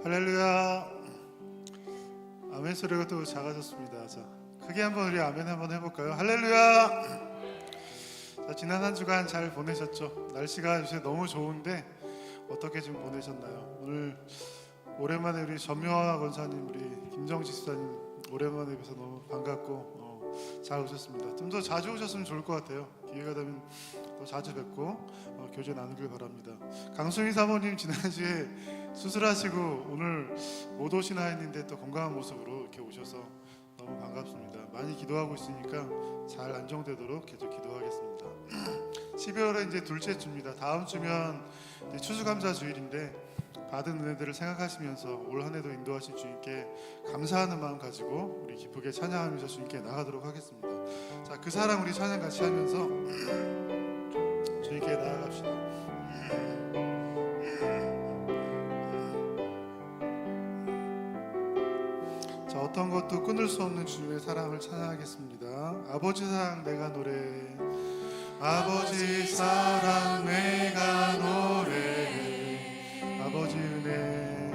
할렐루야. 아멘 소리가 또 작아졌습니다. 자, 크게 한번 우리 아멘 한번 해볼까요? 할렐루야. 자, 지난 한 주간 잘 보내셨죠? 날씨가 요새 너무 좋은데 어떻게 좀 보내셨나요? 오늘 오랜만에 우리 전명화 권사님, 우리 김정지 집사님 오랜만에 뵈서 너무 반갑고 잘 오셨습니다. 좀 더 자주 오셨으면 좋을 것 같아요. 기회가 되면 더 자주 뵙고 교제 나누길 바랍니다. 강수미 사모님 지난주에 수술하시고 오늘 못 오시나 했는데 또 건강한 모습으로 이렇게 오셔서 너무 반갑습니다. 많이 기도하고 있으니까 잘 안정되도록 계속 기도하겠습니다. 12월에 이제 둘째 주입니다. 다음 주면 이제 추수감사 주일인데 받은 은혜들을 생각하시면서 올 한 해도 인도하신 주님께 감사하는 마음 가지고 우리 기쁘게 찬양하면서 주님께 나가도록 하겠습니다. 자, 그 사랑 우리 찬양 같이 하면서 주님께 나아갑시다. 자, 어떤 것도 끊을 수 없는 주님의 사랑을 찬양하겠습니다. 아버지 사랑 내가 노래, 아버지 사랑 내가 노래, 아버지 은혜,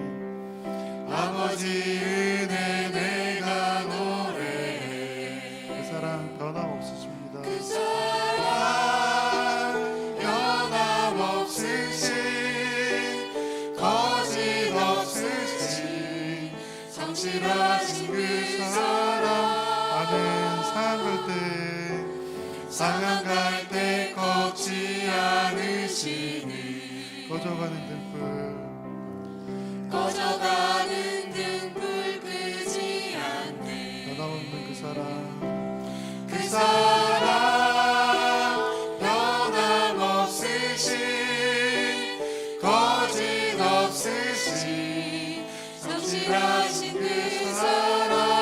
아버지 은혜 내가 노래. 그 사랑 변함없으십니다. 그 사랑 변함없으신, 거짓 없으신, 성실하신 그 사랑. 아멘. 상한 갈 때 꺾지 않으시니, 꺼져가는 등불 끄지 않네. 변함없는 그 사랑, 그 사랑 변함없으신, 거짓 없으신, 성실하신 그 사랑.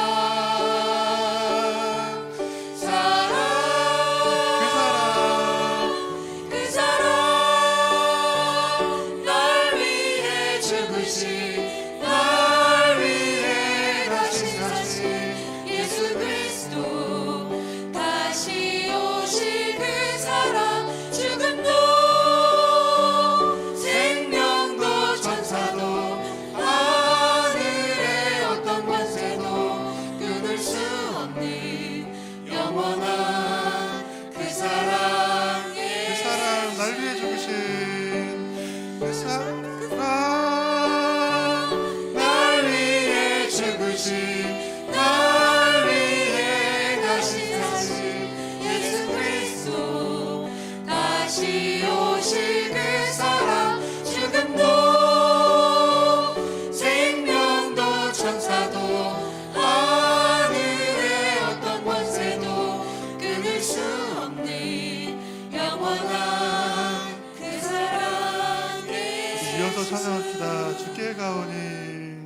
찬양합시다. 주께 가오니,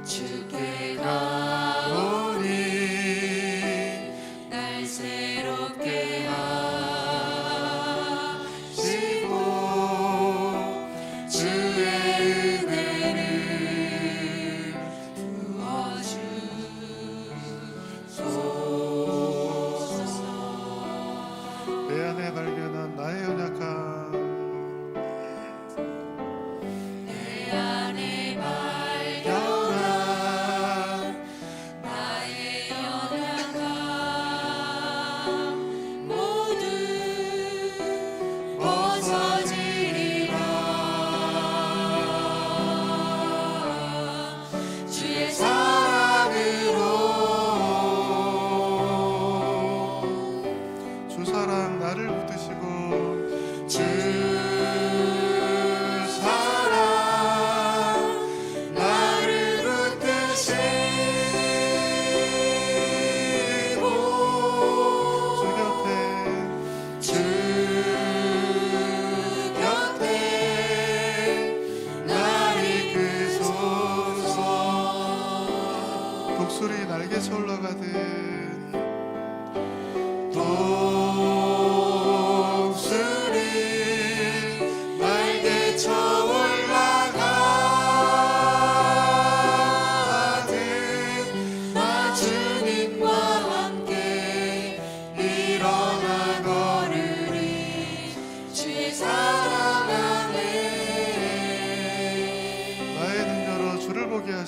주께 가오니, 날 새롭게 하시고 주의 은혜를 부어주소서. 내 안에 발견한 나의 연약함, 내 안에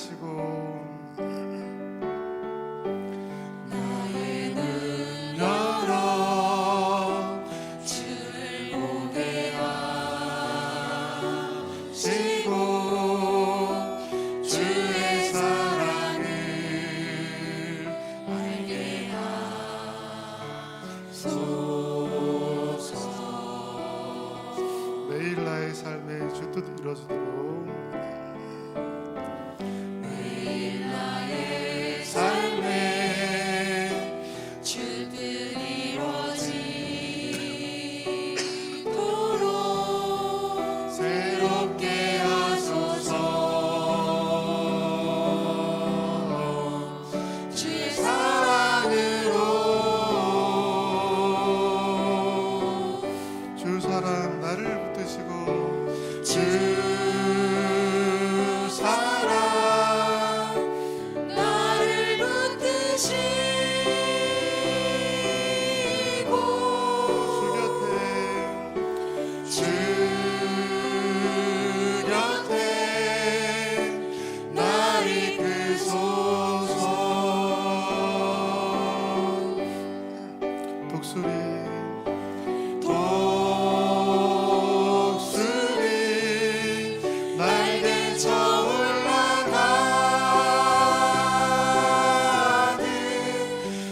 하시고 나의 눈 열어 주를 보게 하시고 주의 사랑을 알게 하소서. 매일 나의 삶에 주 뜻 이루어지도록 매일 나의 삶에 주뜻 이루어지도록 새롭게 하소서. 주의 사랑으로 주 사랑 나를 붙드시고 주 사랑 나를 붙드시고 주 곁에 날 이끄소서. 독수리 독수리 날개쳐 올라가듯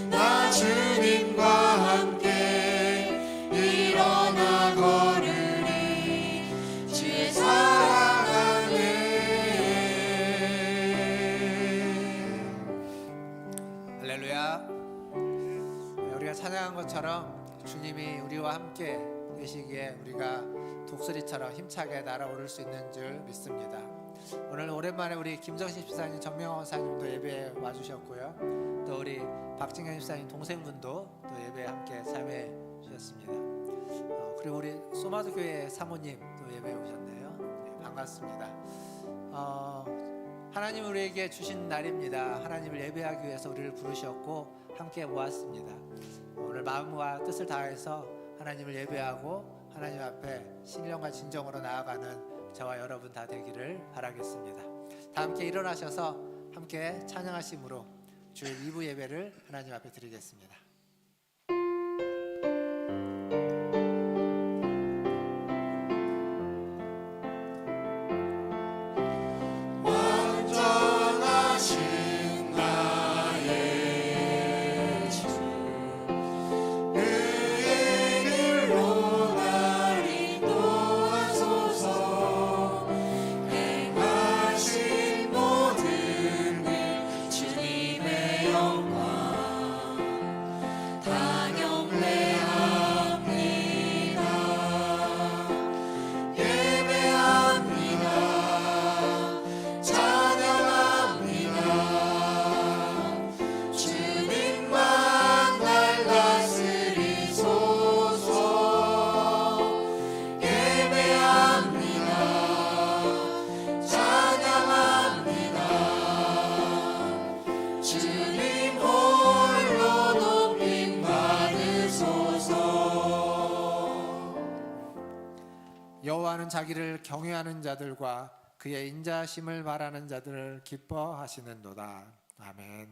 나 주님과 함께 일어나 걸으리 주의 사랑 안에. 할렐루야. 우리가 찬양한 것처럼 주님이 우리와 함께 계시기에 우리가 독수리처럼 힘차게 날아오를 수 있는 줄 믿습니다. 오늘 오랜만에 우리 김정신 집사님, 전명호 사님도 예배에 와주셨고요. 또 우리 박진경 집사님 동생분도 또 예배에 함께 참여해 주셨습니다. 그리고 우리 소마도 교회 사모님 또 예배에 오셨네요. 네, 반갑습니다. 하나님 우리에게 주신 날입니다. 하나님을 예배하기 위해서 우리를 부르셨고 함께 모았습니다. 오늘 마음과 뜻을 다해서 하나님을 예배하고 하나님 앞에 신령과 진정으로 나아가는 저와 여러분 다 되기를 바라겠습니다. 다 함께 일어나셔서 함께 찬양하심으로 주의 2부 예배를 하나님 앞에 드리겠습니다. 완전하신 나의 주 그의 길로 날 인도하소서. 행하신 모든 일 주님의 영광 다 경배합니다. 예배합니다. 찬양합니다. 주님만 날 다스리소서. 예배합니다. 찬양합니다. 주님 홀로 높임 받으소서. 여호와는 자기를 경외하는 자들과 그의 인자심을 바라는 자들을 기뻐하시는도다. 아멘.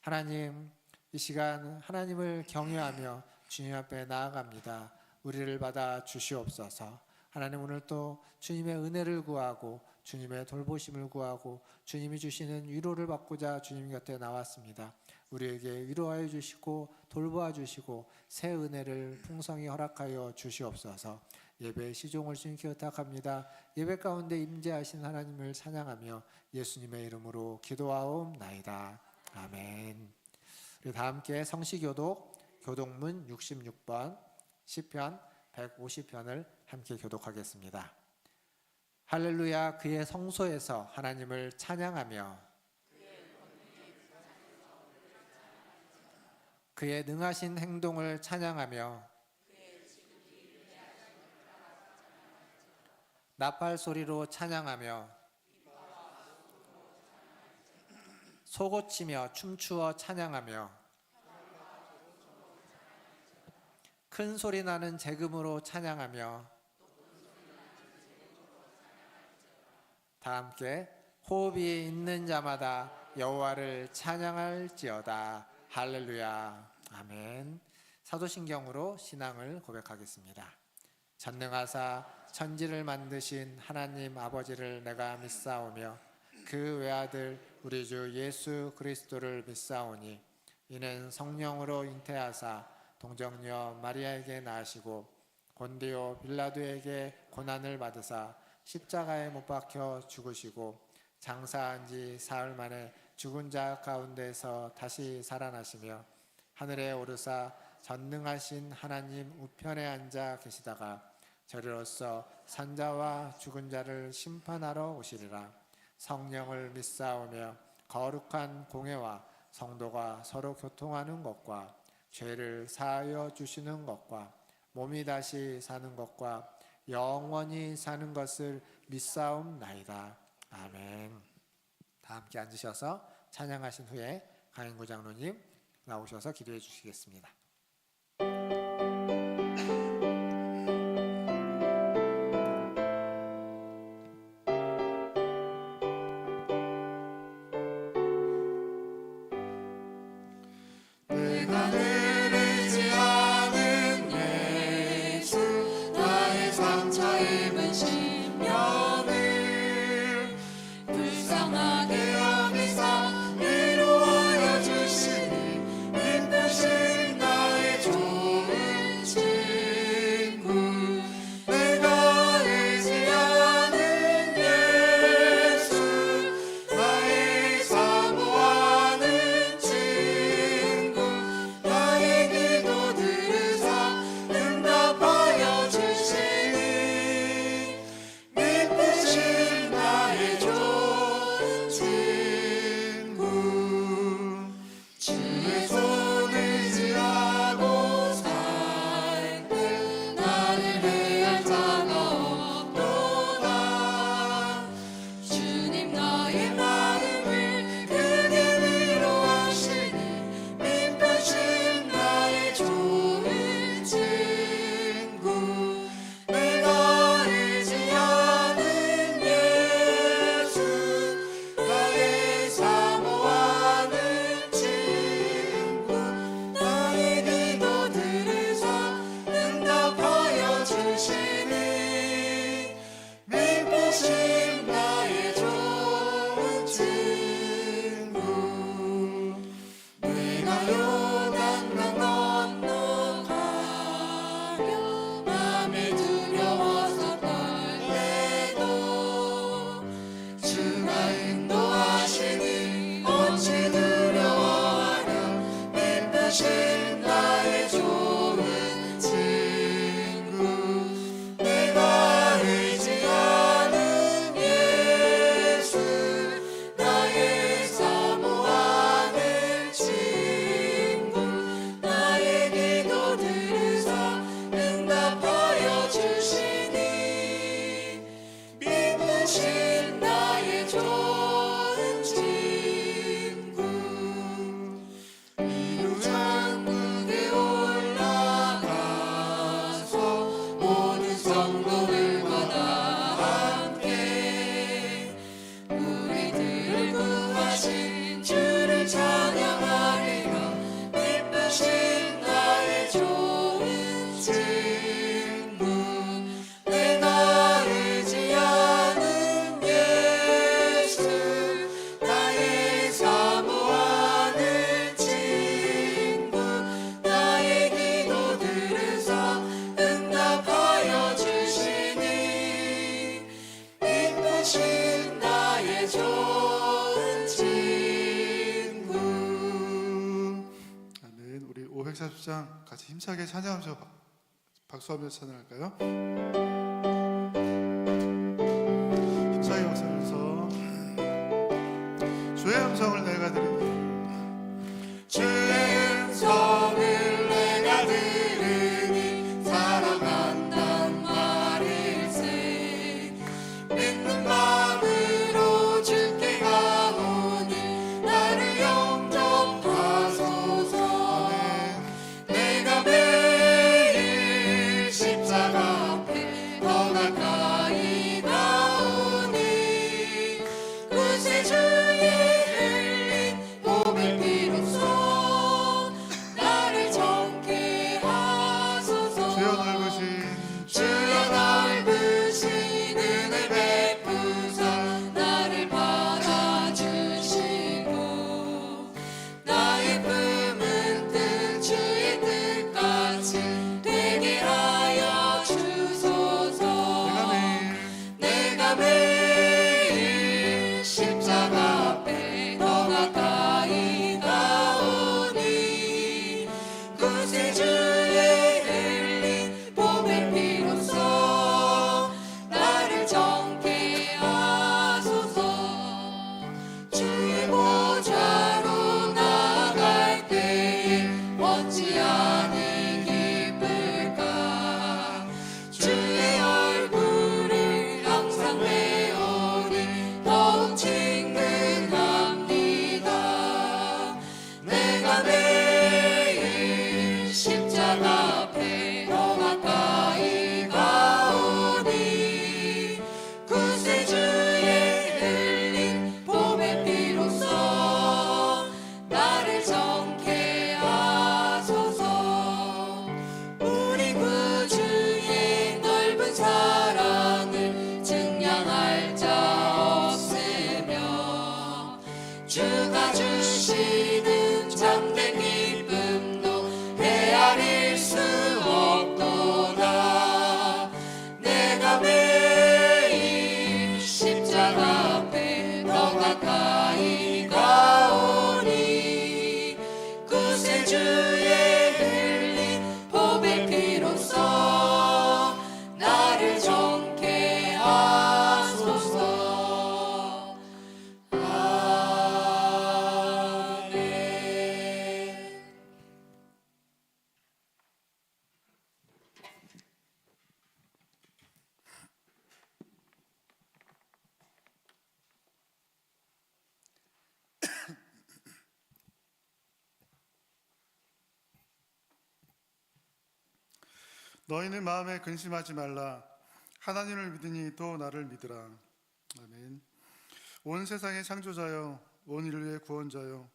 하나님, 이 시간 하나님을 경외하며 주님 앞에 나아갑니다. 우리를 받아 주시옵소서. 하나님, 오늘 또 주님의 은혜를 구하고 주님의 돌보심을 구하고 주님이 주시는 위로를 받고자 주님 곁에 나왔습니다. 우리에게 위로하여 주시고 돌보아 주시고 새 은혜를 풍성히 허락하여 주시옵소서. 예배의 시종을 주님께 부탁합니다. 예배 가운데 임재하신 하나님을 찬양하며 예수님의 이름으로 기도하옵나이다. 아멘. 우리 다 함께 성시교독 교독문 66번 시편 150편을 함께 교독하겠습니다. 할렐루야. 그의 성소에서 하나님을 찬양하며 그의 능하신 행동을 찬양하며 나팔 소리로 찬양하며 소고치며 춤추어 찬양하며 큰 소리 나는 재금으로 찬양하며 다 함께 호흡이 있는 자마다 여호와를 찬양할지어다. 할렐루야. 아멘. 사도신경으로 신앙을 고백하겠습니다. 전능하사 천지를 만드신 하나님 아버지를 내가 믿사오며 그 외아들 우리 주 예수 그리스도를 믿사오니 이는 성령으로 잉태하사 동정녀 마리아에게 낳으시고 본디오 빌라도에게 고난을 받으사 십자가에 못 박혀 죽으시고 장사한 지 사흘 만에 죽은 자 가운데서 다시 살아나시며 하늘에 오르사 전능하신 하나님 우편에 앉아 계시다가 저리로서 산자와 죽은 자를 심판하러 오시리라. 성령을 믿사오며 거룩한 공회와 성도가 서로 교통하는 것과 죄를 사하여 주시는 것과 몸이 다시 사는 것과 영원히 사는 것을 믿사옵나이다. 아멘. 다 함께 앉으셔서 찬양하신 후에 강인구 장로님 나오셔서 기도해 주시겠습니다. 내가 늘 의지하는 예수 나의 상처 입은 심령을 불쌍하게 여기사 위로하여 주시니 믿으신 나의 좋은 친구 내가 의지하는 예수 나의 사모하는 친구 나의 기도 들으사 응답하여 주시니 믿으신 나의 좋은 친구 주의 손 의지하고 살 때 나를 해할 자가 없도다 주님 나의 마음을 크게 위로하시니 믿으신 나의 좋은 친구 내가 의지하는 예수 나의 사모하는 친구 나의 기도 들으사 응답하여 주시니 믿으신 나의 좋은 친구 내가 요단강 건너가며 맘이 두려워서 떨래도 주가 인도하시니 어찌 두려워하랴 믿으신 나의 좋은 친구 내가 의지하는 예수 나의 사모하는 친구 나의 기도 들으사 응답하여 주시니 믿으신 나의 좋은 친구 이루 천국에 올라가서 모든 성도들마다 함께 우리들을 구하신 주를 찬양하리라 믿으신 나의 좋은 친구 내가 의지하는 예수 나의 사모하는 친구 나의 기도 들으사 응답하여 주시니 믿으신 나의 좋은 친구 아멘. 우리 540장 같이 힘차게 찬양하면서 박수하면서 찬양할까요? 힘차게 박수하면서 주의 음성을 내가 들으니 주의 음성을 내가 들으니 사랑한단 말일세 믿는 마음으로 주께 가오니 나를 영접하소서 내가 매일 십자가 앞에 십자가 앞에 더 가까이 가오니 구세주의 흘린 보배 피로써 나를 정케 하소서. 아멘. 너희는 마음에 근심하지 말라. 하나님을 믿으니 또 나를 믿으라. 아멘. 온 세상의 창조자여, 온 인류의 구원자여,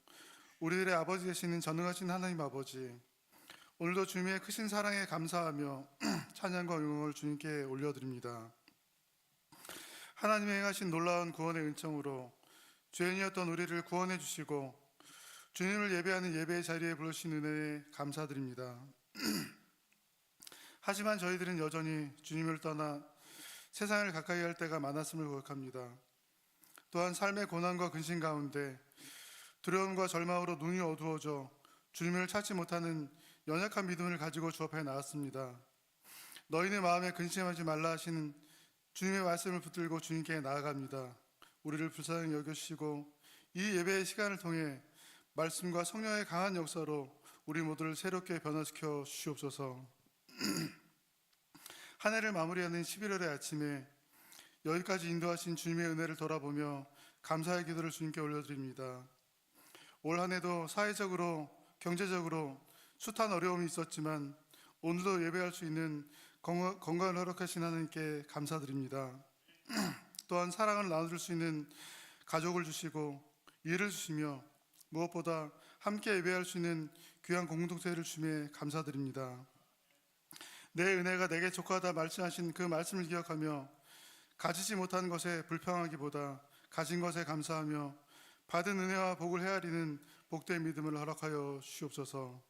우리들의 아버지 되시는 전능하신 하나님 아버지, 오늘도 주님의 크신 사랑에 감사하며 찬양과 영광을 주님께 올려드립니다. 하나님의 행하신 놀라운 구원의 은총으로 죄인이었던 우리를 구원해 주시고 주님을 예배하는 예배의 자리에 부르신 은혜에 감사드립니다. 하지만 저희들은 여전히 주님을 떠나 세상을 가까이 할 때가 많았음을 고백합니다. 또한 삶의 고난과 근심 가운데 두려움과 절망으로 눈이 어두워져 주님을 찾지 못하는 연약한 믿음을 가지고 주 앞에 나왔습니다. 너희는 마음에 근심하지 말라 하시는 주님의 말씀을 붙들고 주님께 나아갑니다. 우리를 불쌍히 여겨주시고 이 예배의 시간을 통해 말씀과 성령의 강한 역사로 우리 모두를 새롭게 변화시켜 주시옵소서. 한 해를 마무리하는 11월의 아침에 여기까지 인도하신 주님의 은혜를 돌아보며 감사의 기도를 주님께 올려드립니다. 올 한 해도 사회적으로 경제적으로 숱한 어려움이 있었지만 오늘도 예배할 수 있는 건강을 허락하신 하나님께 감사드립니다. 또한 사랑을 나눠줄 수 있는 가족을 주시고 일을 주시며 무엇보다 함께 예배할 수 있는 귀한 공동체를 주심에 감사드립니다. 내 은혜가 내게 족하다 말씀하신 그 말씀을 기억하며 가지지 못한 것에 불평하기보다 가진 것에 감사하며 받은 은혜와 복을 헤아리는 복된 믿음을 허락하여 주시옵소서.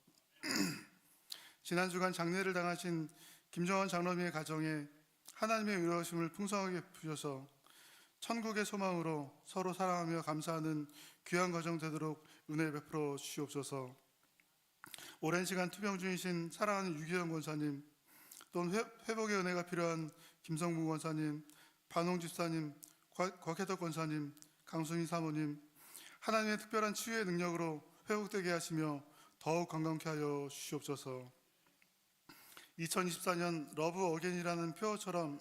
지난 주간 장례를 당하신 김정원 장로님의 가정에 하나님의 의로우심을 풍성하게 부셔서 천국의 소망으로 서로 사랑하며 감사하는 귀한 가정 되도록 은혜 베풀어 주시옵소서. 오랜 시간 투병 중이신 사랑하는 유기현 권사님, 또는 회복의 은혜가 필요한 김성문 권사님, 반홍 집사님, 곽혜덕 권사님, 강순희 사모님, 하나님의 특별한 치유의 능력으로 회복되게 하시며 더욱 건강케 하여 주시옵소서. 2024년 러브 어게인이라는 표어처럼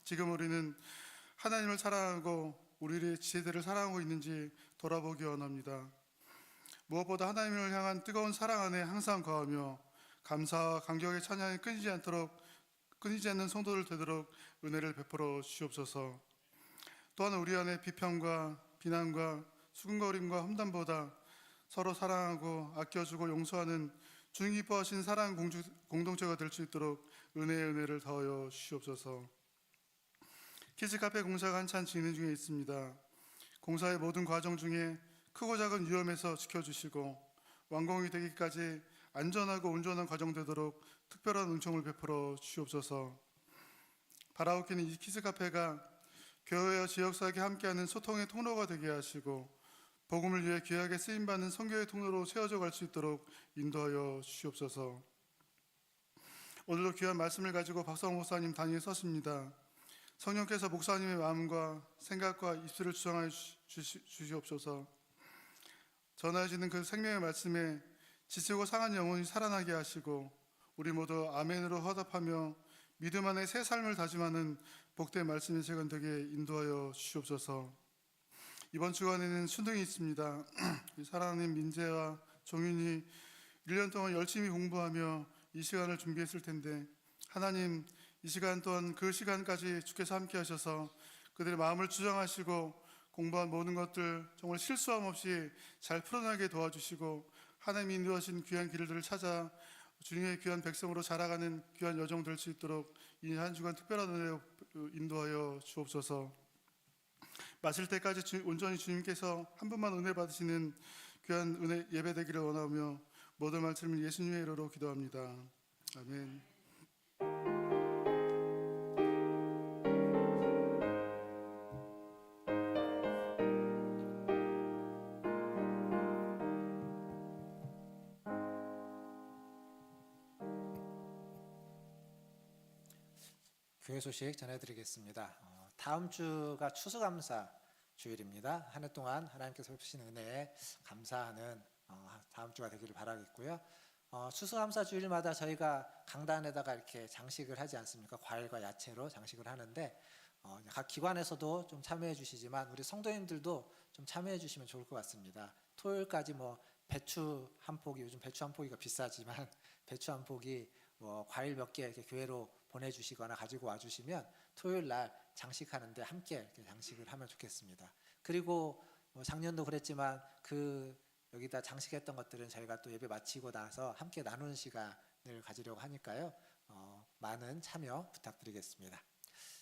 지금 우리는 하나님을 사랑하고 우리의 지체들을 사랑하고 있는지 돌아보기 원합니다. 무엇보다 하나님을 향한 뜨거운 사랑 안에 항상 거하며 감사와 감격의 찬양이 끊이지 않는 성도들 되도록 은혜를 베풀어 주시옵소서. 또한 우리 안에 비평과 비난과 수근거림과 험담보다 서로 사랑하고 아껴주고 용서하는 주님 기뻐하신 사랑 공동체가 될 수 있도록 은혜를 더하여 주시옵소서. 키즈카페 공사가 한창 진행 중에 있습니다. 공사의 모든 과정 중에 크고 작은 위험에서 지켜주시고 완공이 되기까지 안전하고 온전한 과정 되도록 특별한 은총을 베풀어 주시옵소서. 바라옵기는 이 키즈카페가 교회와 지역사역에 함께하는 소통의 통로가 되게 하시고 복음을 위해 귀하게 쓰임받는 선교의 통로로 세워져 갈 수 있도록 인도하여 주시옵소서. 오늘도 귀한 말씀을 가지고 박성 목사님 단위에 섰습니다. 성령께서 목사님의 마음과 생각과 입술을 주장하여 주시옵소서. 전하시는 그 생명의 말씀에 지치고 상한 영혼이 살아나게 하시고 우리 모두 아멘으로 화답하며 믿음 안에 새 삶을 다짐하는 복된 말씀의 시간 되게 인도하여 주시옵소서. 이번 주간에는 순둥이 있습니다. 사랑하는 민재와 정윤이 1년 동안 열심히 공부하며 이 시간을 준비했을 텐데 하나님 이 시간 또한 그 시간까지 주께서 함께 하셔서 그들의 마음을 주장하시고 공부한 모든 것들 정말 실수함 없이 잘 풀어나게 도와주시고 하나님이 인도하신 귀한 길들을 찾아 주님의 귀한 백성으로 자라가는 귀한 여정 될 수 있도록 이 한 주간 특별한 은혜로 인도하여 주옵소서. 마칠 때까지 온전히 주님께서 한 분만 은혜 받으시는 귀한 은혜 예배 되기를 원하며 모든 말씀을 예수님의 이름으로 기도합니다. 아멘. 교회 소식 전해드리겠습니다. 다음 주가 추수감사 주일입니다. 한 해 동안 하나님께서 베푸신 은혜에 감사하는 다음 주가 되기를 바라겠고요. 추수감사 주일마다 저희가 강단에다가 이렇게 장식을 하지 않습니까? 과일과 야채로 장식을 하는데 각 기관에서도 좀 참여해 주시지만 우리 성도님들도 좀 참여해 주시면 좋을 것 같습니다. 토요일까지 뭐 배추 한 포기, 요즘 배추 한 포기가 비싸지만 배추 한 포기 뭐 과일 몇 개 이렇게 교회로 보내주시거나 가지고 와주시면 토요일 날 장식하는데 함께 이렇게 장식을 하면 좋겠습니다. 그리고 뭐 작년도 그랬지만 여기다 장식했던 것들은 저희가 또 예배 마치고 나서 함께 나누는 시간을 가지려고 하니까요. 많은 참여 부탁드리겠습니다.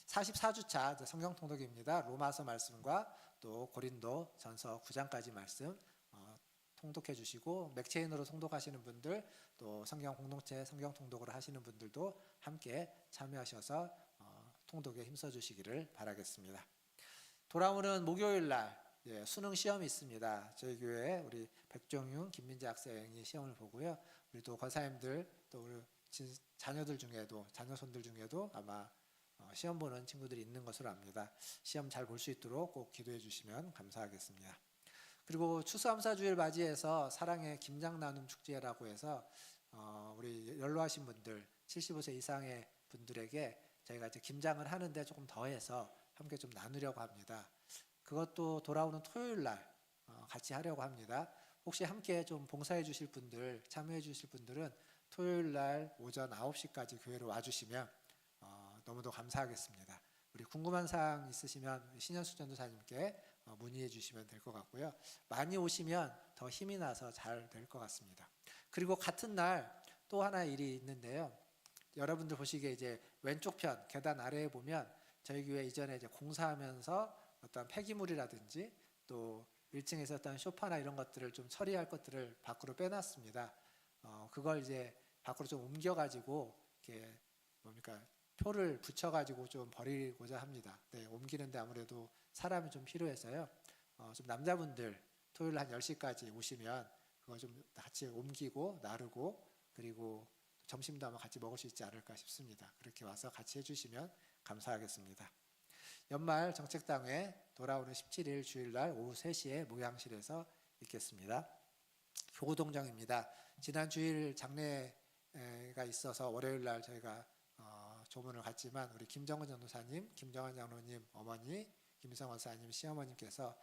44주차 성경 통독입니다. 로마서 말씀과 또 고린도 전서 9장까지 말씀 통독해 주시고 맥체인으로 통독하시는 분들 또 성경 공동체 성경 통독을 하시는 분들도 함께 참여하셔서 통독에 힘써 주시기를 바라겠습니다. 돌아오는 목요일 날 수능 시험이 있습니다. 저희 교회 우리 백종윤, 김민재 학생이 시험을 보고요. 우리 또 권사님들 또 우리 자녀들 중에도 자녀손들 중에도 아마 시험 보는 친구들이 있는 것으로 압니다. 시험 잘 볼 수 있도록 꼭 기도해 주시면 감사하겠습니다. 그리고 추수감사 주일 맞이해서 사랑의 김장 나눔 축제라고 해서 우리 연로하신 분들 75세 이상의 분들에게 저희가 이제 김장을 하는데 조금 더해서 함께 좀 나누려고 합니다. 그것도 돌아오는 토요일 날 같이 하려고 합니다. 혹시 함께 좀 봉사해 주실 분들, 참여해 주실 분들은 토요일 날 오전 9시까지 교회로 와주시면 너무도 감사하겠습니다. 우리 궁금한 사항 있으시면 신현수 전도사님께 문의해 주시면 될 것 같고요. 많이 오시면 더 힘이 나서 잘 될 것 같습니다. 그리고 같은 날 또 하나 일이 있는데요. 여러분들 보시기에 이제 왼쪽 편 계단 아래에 보면 저희 교회 이전에 이제 공사하면서 어떤 폐기물이라든지 또 1층에 있었던 소파나 이런 것들을 좀 처리할 것들을 밖으로 빼놨습니다. 그걸 이제 밖으로 좀 옮겨가지고 이렇게 표를 붙여가지고 좀 버리고자 합니다. 네, 옮기는데 아무래도 사람이 좀 필요해서요. 좀 남자분들 토요일 한 10시까지 오시면 그거 좀 같이 옮기고 나르고 그리고 점심도 아마 같이 먹을 수 있지 않을까 싶습니다. 그렇게 와서 같이 해주시면 감사하겠습니다. 연말 정책당회 돌아오는 17일 주일날 오후 3시에 모양실에서 있겠습니다. 교구동정입니다. 지난 주일 장례가 있어서 월요일날 저희가 조문을 갔지만 우리 김정은 전도사님, 김정은 장로님 어머니, 김성원 사님 시어머님께서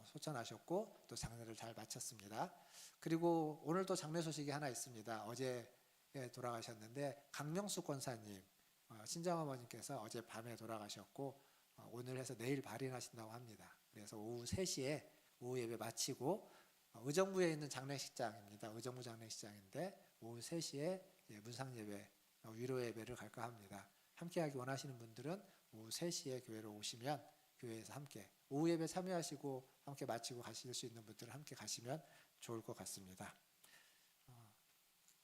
소천하셨고 또 장례를 잘 마쳤습니다. 그리고 오늘 또 장례 소식이 하나 있습니다. 어제 돌아가셨는데 강명수 권사님 친정어머님께서 어제 밤에 돌아가셨고 오늘 해서 내일 발인하신다고 합니다. 그래서 오후 3시에 오후 예배 마치고 의정부에 있는 장례식장입니다. 의정부 장례식장인데 오후 3시에 문상 예배 위로 예배를 갈까 합니다. 함께하기 원하시는 분들은 오후 3시에 교회로 오시면 교회에서 함께 오후 예배 참여하시고 함께 마치고 가실 수 있는 분들은 함께 가시면 좋을 것 같습니다.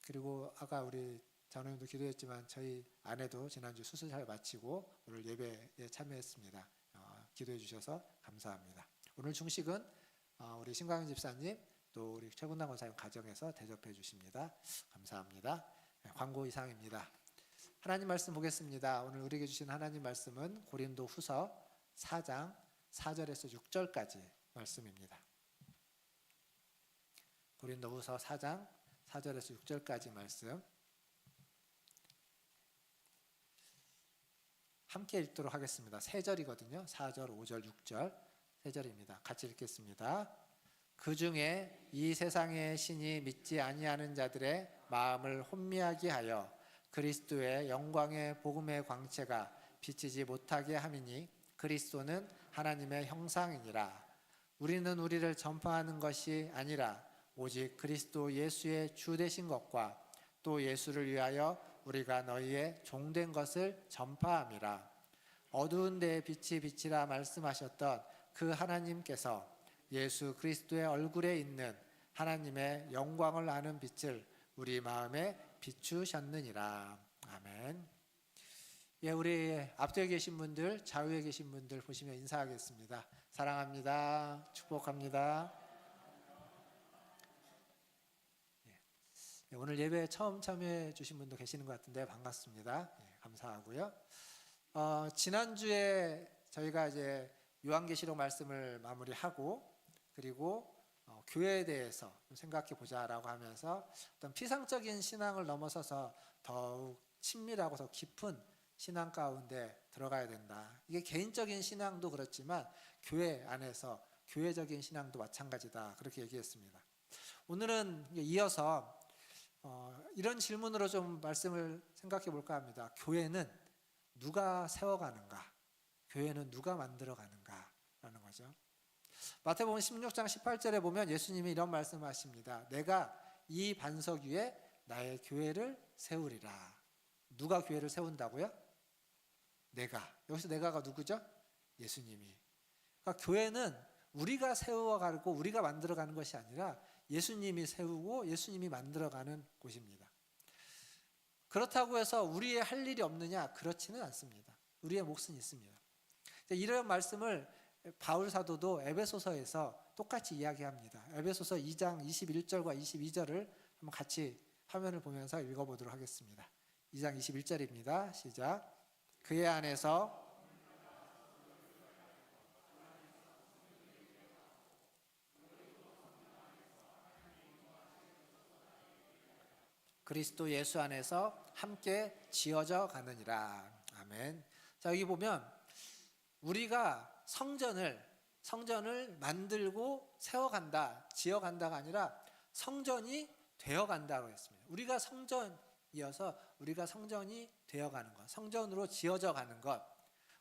그리고 아까 우리 장로님도 기도했지만 저희 아내도 지난주 수술 잘 마치고 오늘 예배에 참여했습니다. 기도해 주셔서 감사합니다. 오늘 중식은 우리 신광현 집사님 또 우리 최군남 권사님 가정에서 대접해 주십니다. 감사합니다. 광고 이상입니다. 하나님 말씀 보겠습니다. 오늘 우리에게 주신 하나님 말씀은 고린도 후서 4장 4절에서 6절까지 말씀입니다. 고린도 후서 4장 4절에서 6절까지 말씀 함께 읽도록 하겠습니다. 3절이거든요. 4절, 5절, 6절 3절입니다. 같이 읽겠습니다. 그 중에 이 세상의 신이 믿지 아니하는 자들의 마음을 혼미하게 하여 그리스도의 영광의 복음의 광채가 비치지 못하게 함이니 그리스도는 하나님의 형상이니라. 우리는 우리를 전파하는 것이 아니라 오직 그리스도 예수의 주 되신 것과 또 예수를 위하여 우리가 너희의 종된 것을 전파함이라. 어두운 데에 빛이 비치라 말씀하셨던 그 하나님께서 예수 그리스도의 얼굴에 있는 하나님의 영광을 아는 빛을 우리 마음에 비추셨느니라. 아멘. 우리 앞뒤에 계신 분들, 좌우에 계신 분들 보시면 인사하겠습니다. 사랑합니다. 축복합니다. 오늘 예배에 처음 참여해 주신 분도 계시는 것 같은데 반갑습니다. 감사하고요. 지난주에 저희가 이제 요한계시록 말씀을 마무리하고 그리고 교회에 대해서 좀 생각해 보자라고 하면서 어떤 피상적인 신앙을 넘어서서 더욱 친밀하고 더 깊은 신앙 가운데 들어가야 된다. 이게 개인적인 신앙도 그렇지만 교회 안에서 교회적인 신앙도 마찬가지다. 그렇게 얘기했습니다. 오늘은 이어서 이런 질문으로 좀 말씀을 생각해 볼까 합니다. 교회는 누가 세워가는가? 교회는 누가 만들어가는가? 라는 거죠. 마태복음 16장 18절에 보면 예수님이 이런 말씀하십니다. 내가 이 반석 위에 나의 교회를 세우리라. 누가 교회를 세운다고요? 내가. 여기서 내가가 누구죠? 예수님이. 그러니까 교회는 우리가 세워가고 우리가 만들어가는 것이 아니라 예수님이 세우고 예수님이 만들어가는 곳입니다. 그렇다고 해서 우리의 할 일이 없느냐? 그렇지는 않습니다. 우리의 몫은 있습니다. 이런 말씀을 바울 사도도 에베소서에서 똑같이 이야기합니다. 에베소서 2장 21절과 22절을 한번 같이 화면을 보면서 읽어보도록 하겠습니다. 2장 21절입니다. 시작. 그의 안에서 그리스도 예수 안에서 함께 지어져 가느니라. 아멘. 자, 여기 보면 우리가 성전을 만들고 세워간다, 지어간다가 아니라 성전이 되어간다고 했습니다. 우리가 성전이어서 우리가 성전이 되어가는 것, 성전으로 지어져 가는 것,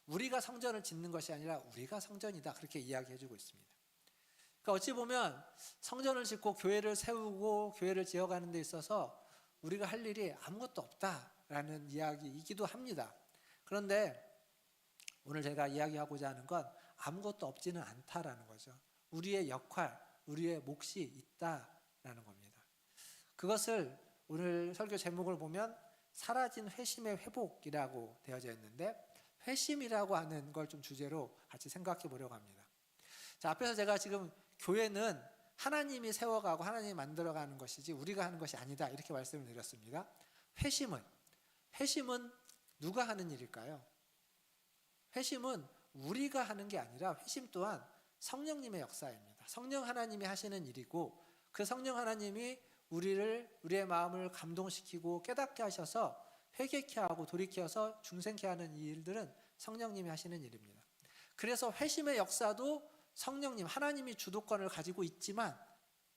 우리가 성전을 짓는 것이 아니라 우리가 성전이다. 그렇게 이야기해주고 있습니다. 그러니까 어찌 보면 성전을 짓고 교회를 세우고 교회를 지어가는 데 있어서 우리가 할 일이 아무것도 없다라는 이야기이기도 합니다. 그런데 오늘 제가 이야기하고자 하는 건 아무것도 없지는 않다라는 거죠. 우리의 역할, 우리의 몫이 있다라는 겁니다. 그것을 오늘 설교 제목을 보면 사라진 회심의 회복이라고 되어져 있는데 회심이라고 하는 걸 좀 주제로 같이 생각해 보려고 합니다. 자, 앞에서 제가 지금 교회는 하나님이 세워가고 하나님이 만들어가는 것이지 우리가 하는 것이 아니다 이렇게 말씀을 드렸습니다. 회심은 누가 하는 일일까요? 회심은 우리가 하는 게 아니라 회심 또한 성령님의 역사입니다. 성령 하나님이 하시는 일이고 그 성령 하나님이 우리의 마음을 감동시키고 깨닫게 하셔서 회개케 하고 돌이켜서 중생케 하는 이 일들은 성령님이 하시는 일입니다. 그래서 회심의 역사도 성령님, 하나님이 주도권을 가지고 있지만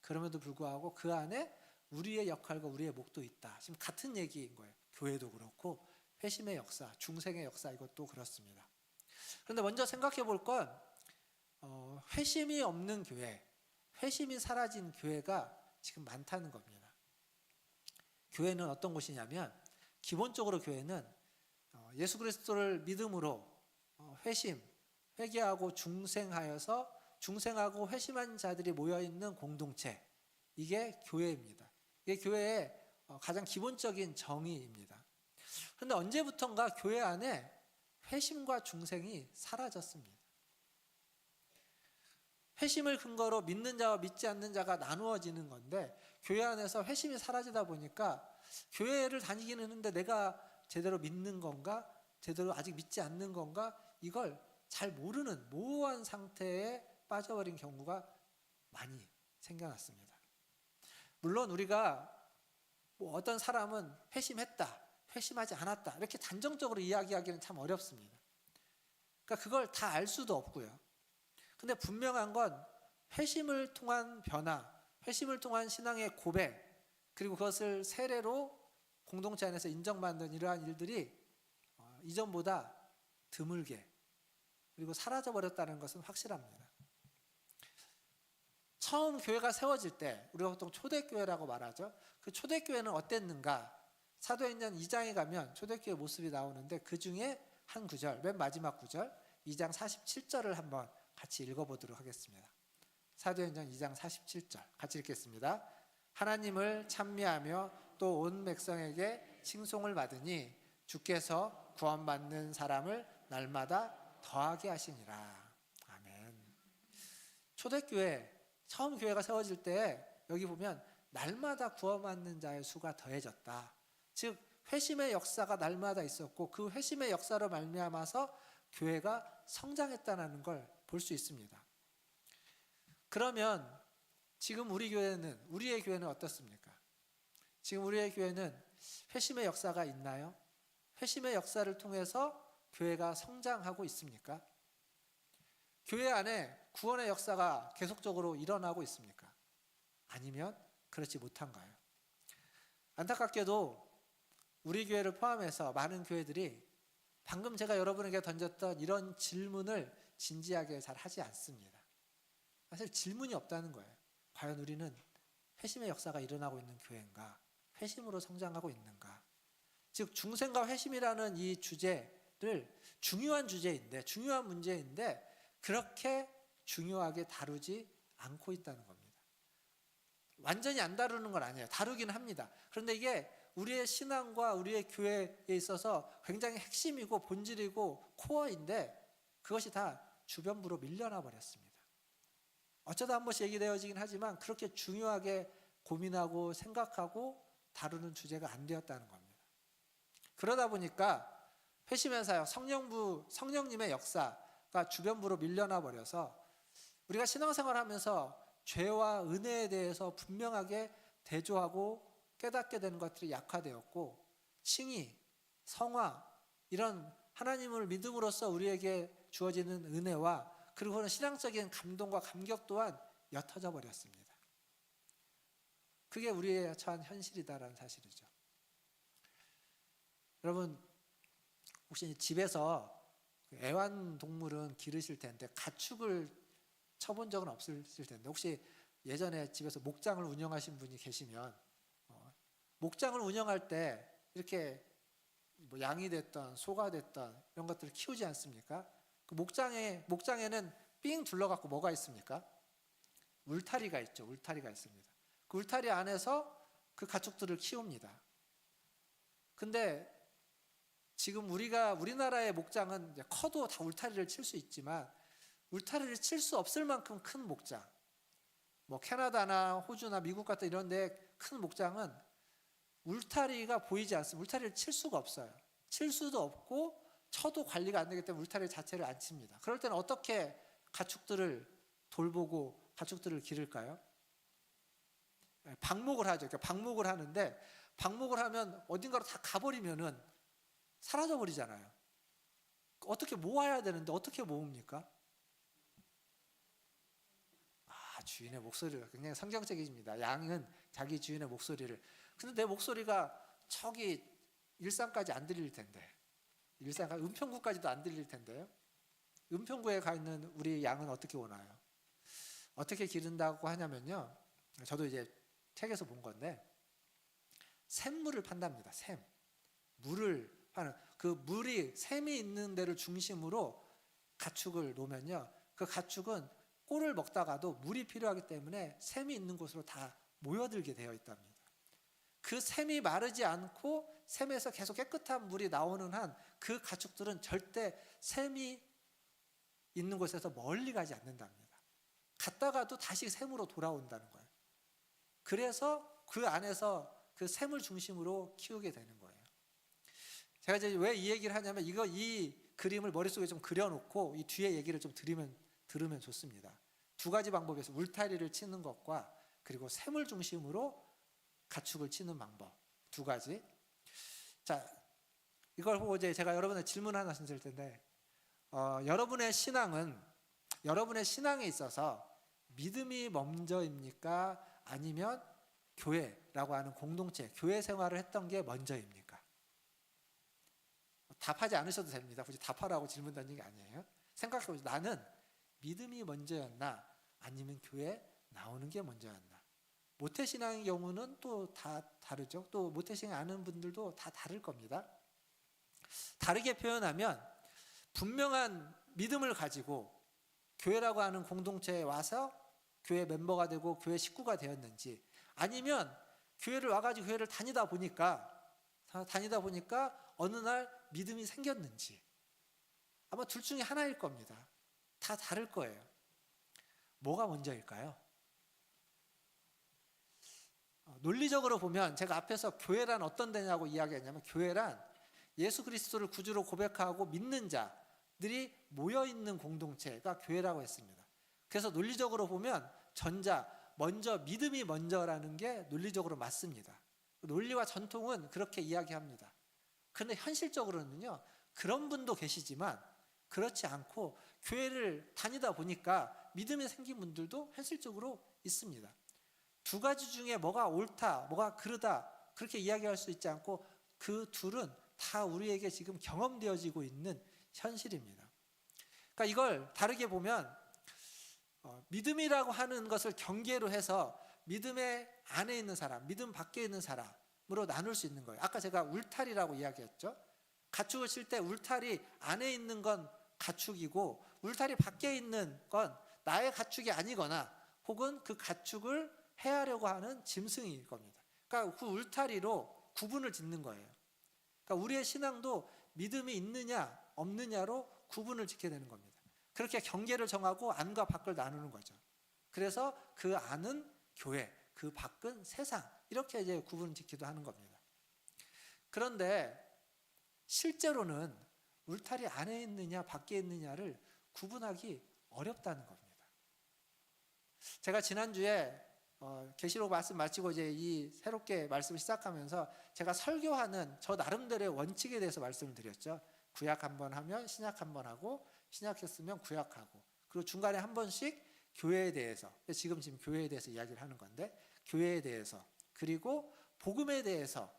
그럼에도 불구하고 그 안에 우리의 역할과 우리의 몫도 있다. 지금 같은 얘기인 거예요. 교회도 그렇고 회심의 역사, 중생의 역사 이것도 그렇습니다. 그런데 먼저 생각해 볼 건 회심이 없는 교회, 회심이 사라진 교회가 지금 많다는 겁니다. 교회는 어떤 곳이냐면 기본적으로 교회는 예수 그리스도를 믿음으로 회개하고 중생하고 회심한 자들이 모여있는 공동체, 이게 교회입니다. 이게 교회의 가장 기본적인 정의입니다. 그런데 언제부턴가 교회 안에 회심과 중생이 사라졌습니다. 회심을 근거로 믿는 자와 믿지 않는 자가 나누어지는 건데 교회 안에서 회심이 사라지다 보니까 교회를 다니기는 했는데 내가 제대로 믿는 건가? 제대로 아직 믿지 않는 건가? 이걸 잘 모르는 모호한 상태에 빠져버린 경우가 많이 생겨났습니다. 물론 우리가 어떤 사람은 회심했다, 회심하지 않았다 이렇게 단정적으로 이야기하기는 참 어렵습니다. 그러니까 그걸 다 알 수도 없고요. 근데 분명한 건 회심을 통한 변화, 회심을 통한 신앙의 고백, 그리고 그것을 세례로 공동체 안에서 인정받는 이러한 일들이 이전보다 드물게 그리고 사라져버렸다는 것은 확실합니다. 처음 교회가 세워질 때 우리가 보통 초대교회라고 말하죠. 그 초대교회는 어땠는가? 사도행전 2장에 가면 초대교회 모습이 나오는데 그 중에 한 구절, 맨 마지막 구절 2장 47절을 한번 같이 읽어보도록 하겠습니다. 사도행전 2장 47절 같이 읽겠습니다. 하나님을 찬미하며 또 온 백성에게 칭송을 받으니 주께서 구원받는 사람을 날마다 더하게 하시니라. 아멘. 초대교회 처음 교회가 세워질 때 여기 보면 날마다 구원받는 자의 수가 더해졌다. 즉 회심의 역사가 날마다 있었고 그 회심의 역사로 말미암아서 교회가 성장했다는 걸 볼 수 있습니다. 그러면 지금 우리의 교회는 어떻습니까? 지금 우리의 교회는 회심의 역사가 있나요? 회심의 역사를 통해서 교회가 성장하고 있습니까? 교회 안에 구원의 역사가 계속적으로 일어나고 있습니까? 아니면 그렇지 못한가요? 안타깝게도 우리 교회를 포함해서 많은 교회들이 방금 제가 여러분에게 던졌던 이런 질문을 진지하게 잘 하지 않습니다. 사실 질문이 없다는 거예요. 과연 우리는 회심의 역사가 일어나고 있는 교회인가? 회심으로 성장하고 있는가? 즉 중생과 회심이라는 이 주제를 중요한 주제인데, 중요한 문제인데 그렇게 중요하게 다루지 않고 있다는 겁니다. 완전히 안 다루는 건 아니에요. 다루긴 합니다. 그런데 이게 우리의 신앙과 우리의 교회에 있어서 굉장히 핵심이고 본질이고 코어인데 그것이 다 주변부로 밀려나 버렸습니다. 어쩌다 한 번씩 얘기되어지긴 하지만 그렇게 중요하게 고민하고 생각하고 다루는 주제가 안 되었다는 겁니다. 그러다 보니까 회심의 사역, 성령님의 역사가 주변부로 밀려나 버려서 우리가 신앙생활을 하면서 죄와 은혜에 대해서 분명하게 대조하고 깨닫게 되는 것들이 약화되었고 칭의, 성화 이런 하나님을 믿음으로써 우리에게 주어지는 은혜와 그리고는 신앙적인 감동과 감격 또한 옅어져 버렸습니다. 그게 우리의 처한 현실이다라는 사실이죠. 여러분 혹시 집에서 애완동물은 기르실 텐데 가축을 쳐본 적은 없으실 텐데 혹시 예전에 집에서 목장을 운영하신 분이 계시면 목장을 운영할 때 이렇게 뭐 양이 됐던 소가 됐던 이런 것들을 키우지 않습니까? 그 목장에는 삥 둘러갖고 뭐가 있습니까? 울타리가 있죠. 울타리가 있습니다. 그 울타리 안에서 그 가축들을 키웁니다. 근데 지금 우리나라의 목장은 이제 커도 다 울타리를 칠 수 있지만 울타리를 칠 수 없을 만큼 큰 목장, 뭐 캐나다나 호주나 미국 같은 이런 데 큰 목장은 울타리가 보이지 않습니다. 울타리를 칠 수가 없어요. 칠 수도 없고 쳐도 관리가 안 되기 때문에 울타리 자체를 안 칩니다. 그럴 때는 어떻게 가축들을 돌보고 가축들을 기를까요? 방목을 하죠. 그러니까 방목을 하는데 방목을 하면 어딘가로 다 가버리면은 사라져 버리잖아요. 어떻게 모아야 되는데 어떻게 모읍니까? 주인의 목소리가 굉장히 성경적입니다. 양은 자기 주인의 목소리를. 근데 내 목소리가 저기 일산까지 안 들릴 텐데, 은평구까지도 안 들릴 텐데요. 은평구에 가 있는 우리 양은 어떻게 오나요? 어떻게 기른다고 하냐면요. 저도 이제 책에서 본 건데 샘물을 판답니다. 물을 파는 그 물이 샘이 있는 데를 중심으로 가축을 놓으면요. 그 가축은 꼴을 먹다가도 물이 필요하기 때문에 샘이 있는 곳으로 다 모여들게 되어 있답니다. 그 샘이 마르지 않고 샘에서 계속 깨끗한 물이 나오는 한 그 가축들은 절대 샘이 있는 곳에서 멀리 가지 않는답니다. 갔다가도 다시 샘으로 돌아온다는 거예요. 그래서 그 안에서 그 샘을 중심으로 키우게 되는 거예요. 제가 이제 왜 이 얘기를 하냐면 이 그림을 머릿속에 좀 그려놓고 이 뒤에 얘기를 좀 들으면 좋습니다. 두 가지 방법에서 울타리를 치는 것과 그리고 샘을 중심으로 가축을 치는 방법 두 가지. 자, 이걸 보고 이제 제가 여러분의 질문 하나 드릴 텐데, 여러분의 신앙에 있어서 믿음이 먼저입니까? 아니면 교회라고 하는 공동체, 교회 생활을 했던 게 먼저입니까? 답하지 않으셔도 됩니다. 굳이 답하라고 질문 던진 게 아니에요. 생각해보세요. 나는 믿음이 먼저였나? 아니면 교회 나오는 게 먼저였나? 모태신앙의 경우는 또 다 다르죠. 또 모태신앙 아는 분들도 다 다를 겁니다. 다르게 표현하면 분명한 믿음을 가지고 교회라고 하는 공동체에 와서 교회 멤버가 되고 교회 식구가 되었는지, 아니면 교회를 와가지고 교회를 다니다 보니까 어느 날 믿음이 생겼는지, 아마 둘 중에 하나일 겁니다. 다 다를 거예요. 뭐가 먼저일까요? 논리적으로 보면 제가 앞에서 교회란 어떤 데냐고 이야기했냐면 교회란 예수 그리스도를 구주로 고백하고 믿는 자들이 모여있는 공동체가 교회라고 했습니다. 그래서 논리적으로 보면 먼저 믿음이 먼저라는 게 논리적으로 맞습니다. 논리와 전통은 그렇게 이야기합니다. 그런데 현실적으로는요, 그런 분도 계시지만 그렇지 않고 교회를 다니다 보니까 믿음이 생긴 분들도 현실적으로 있습니다. 두 가지 중에 뭐가 옳다, 뭐가 그르다 그렇게 이야기할 수 있지 않고 그 둘은 다 우리에게 지금 경험되어지고 있는 현실입니다. 그러니까 이걸 다르게 보면 믿음이라고 하는 것을 경계로 해서 믿음의 안에 있는 사람, 믿음 밖에 있는 사람으로 나눌 수 있는 거예요. 아까 제가 울타리라고 이야기했죠. 가축을 칠 때 울타리 안에 있는 건 가축이고 울타리 밖에 있는 건 나의 가축이 아니거나 혹은 그 가축을 해하려고 하는 짐승일 겁니다. 그러니까 그 울타리로 구분을 짓는 거예요. 그러니까 우리의 신앙도 믿음이 있느냐 없느냐로 구분을 짓게 되는 겁니다. 그렇게 경계를 정하고 안과 밖을 나누는 거죠. 그래서 그 안은 교회, 그 밖은 세상, 이렇게 이제 구분을 짓기도 하는 겁니다. 그런데 실제로는 울타리 안에 있느냐 밖에 있느냐를 구분하기 어렵다는 겁니다. 제가 지난주에 계시록 말씀 마치고 이제 이 새롭게 말씀을 시작하면서 제가 설교하는 저 나름대로의 원칙에 대해서 말씀을 드렸죠. 구약 한번 하면 신약 한번 하고 신약했으면 구약하고 그리고 중간에 한 번씩 교회에 대해서 지금 교회에 대해서 이야기를 하는 건데 교회에 대해서 그리고 복음에 대해서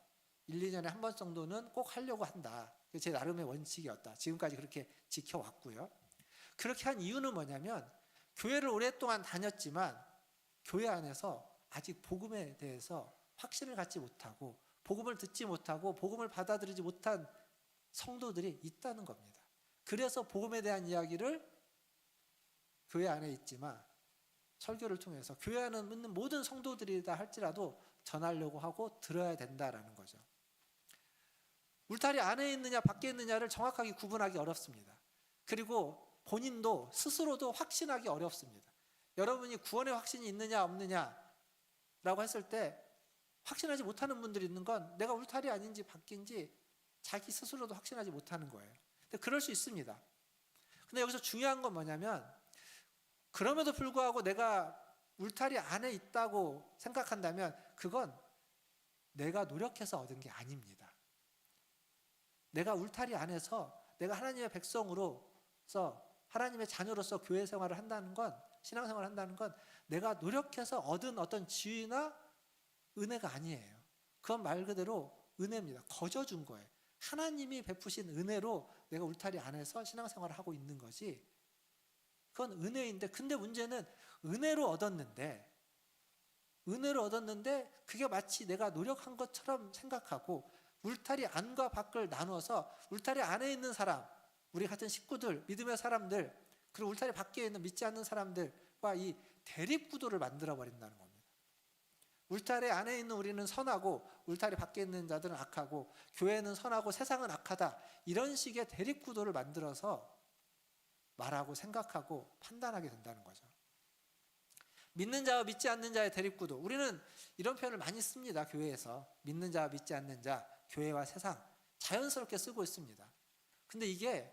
1, 2년에 한 번 정도는 꼭 하려고 한다. 제 나름의 원칙이었다. 지금까지 그렇게 지켜왔고요. 그렇게 한 이유는 뭐냐면 교회를 오랫동안 다녔지만 교회 안에서 아직 복음에 대해서 확신을 갖지 못하고 복음을 듣지 못하고 복음을 받아들이지 못한 성도들이 있다는 겁니다. 그래서 복음에 대한 이야기를 교회 안에 있지만 설교를 통해서 교회 안에 있는 모든 성도들이다 할지라도 전하려고 하고 들어야 된다라는 거죠. 울타리 안에 있느냐 밖에 있느냐를 정확하게 구분하기 어렵습니다. 그리고 본인도 스스로도 확신하기 어렵습니다. 여러분이 구원의 확신이 있느냐 없느냐라고 했을 때 확신하지 못하는 분들이 있는 건 내가 울타리 아닌지 밖인지 자기 스스로도 확신하지 못하는 거예요. 근데 그럴 수 있습니다. 근데 여기서 중요한 건 뭐냐면 그럼에도 불구하고 내가 울타리 안에 있다고 생각한다면 그건 내가 노력해서 얻은 게 아닙니다. 내가 울타리 안에서 내가 하나님의 백성으로서 하나님의 자녀로서 교회 생활을 한다는 건 신앙생활을 한다는 건 내가 노력해서 얻은 어떤 지위나 은혜가 아니에요. 그건 말 그대로 은혜입니다. 거저 준 거예요. 하나님이 베푸신 은혜로 내가 울타리 안에서 신앙생활을 하고 있는 거지 그건 은혜인데 근데 문제는 은혜로 얻었는데 그게 마치 내가 노력한 것처럼 생각하고 울타리 안과 밖을 나누어서 울타리 안에 있는 사람 우리 같은 식구들, 믿음의 사람들 그리고 울타리 밖에 있는 믿지 않는 사람들과 이 대립구도를 만들어버린다는 겁니다. 울타리 안에 있는 우리는 선하고 울타리 밖에 있는 자들은 악하고 교회는 선하고 세상은 악하다 이런 식의 대립구도를 만들어서 말하고 생각하고 판단하게 된다는 거죠. 믿는 자와 믿지 않는 자의 대립구도 우리는 이런 표현을 많이 씁니다. 교회에서 믿는 자와 믿지 않는 자 교회와 세상 자연스럽게 쓰고 있습니다. 근데 이게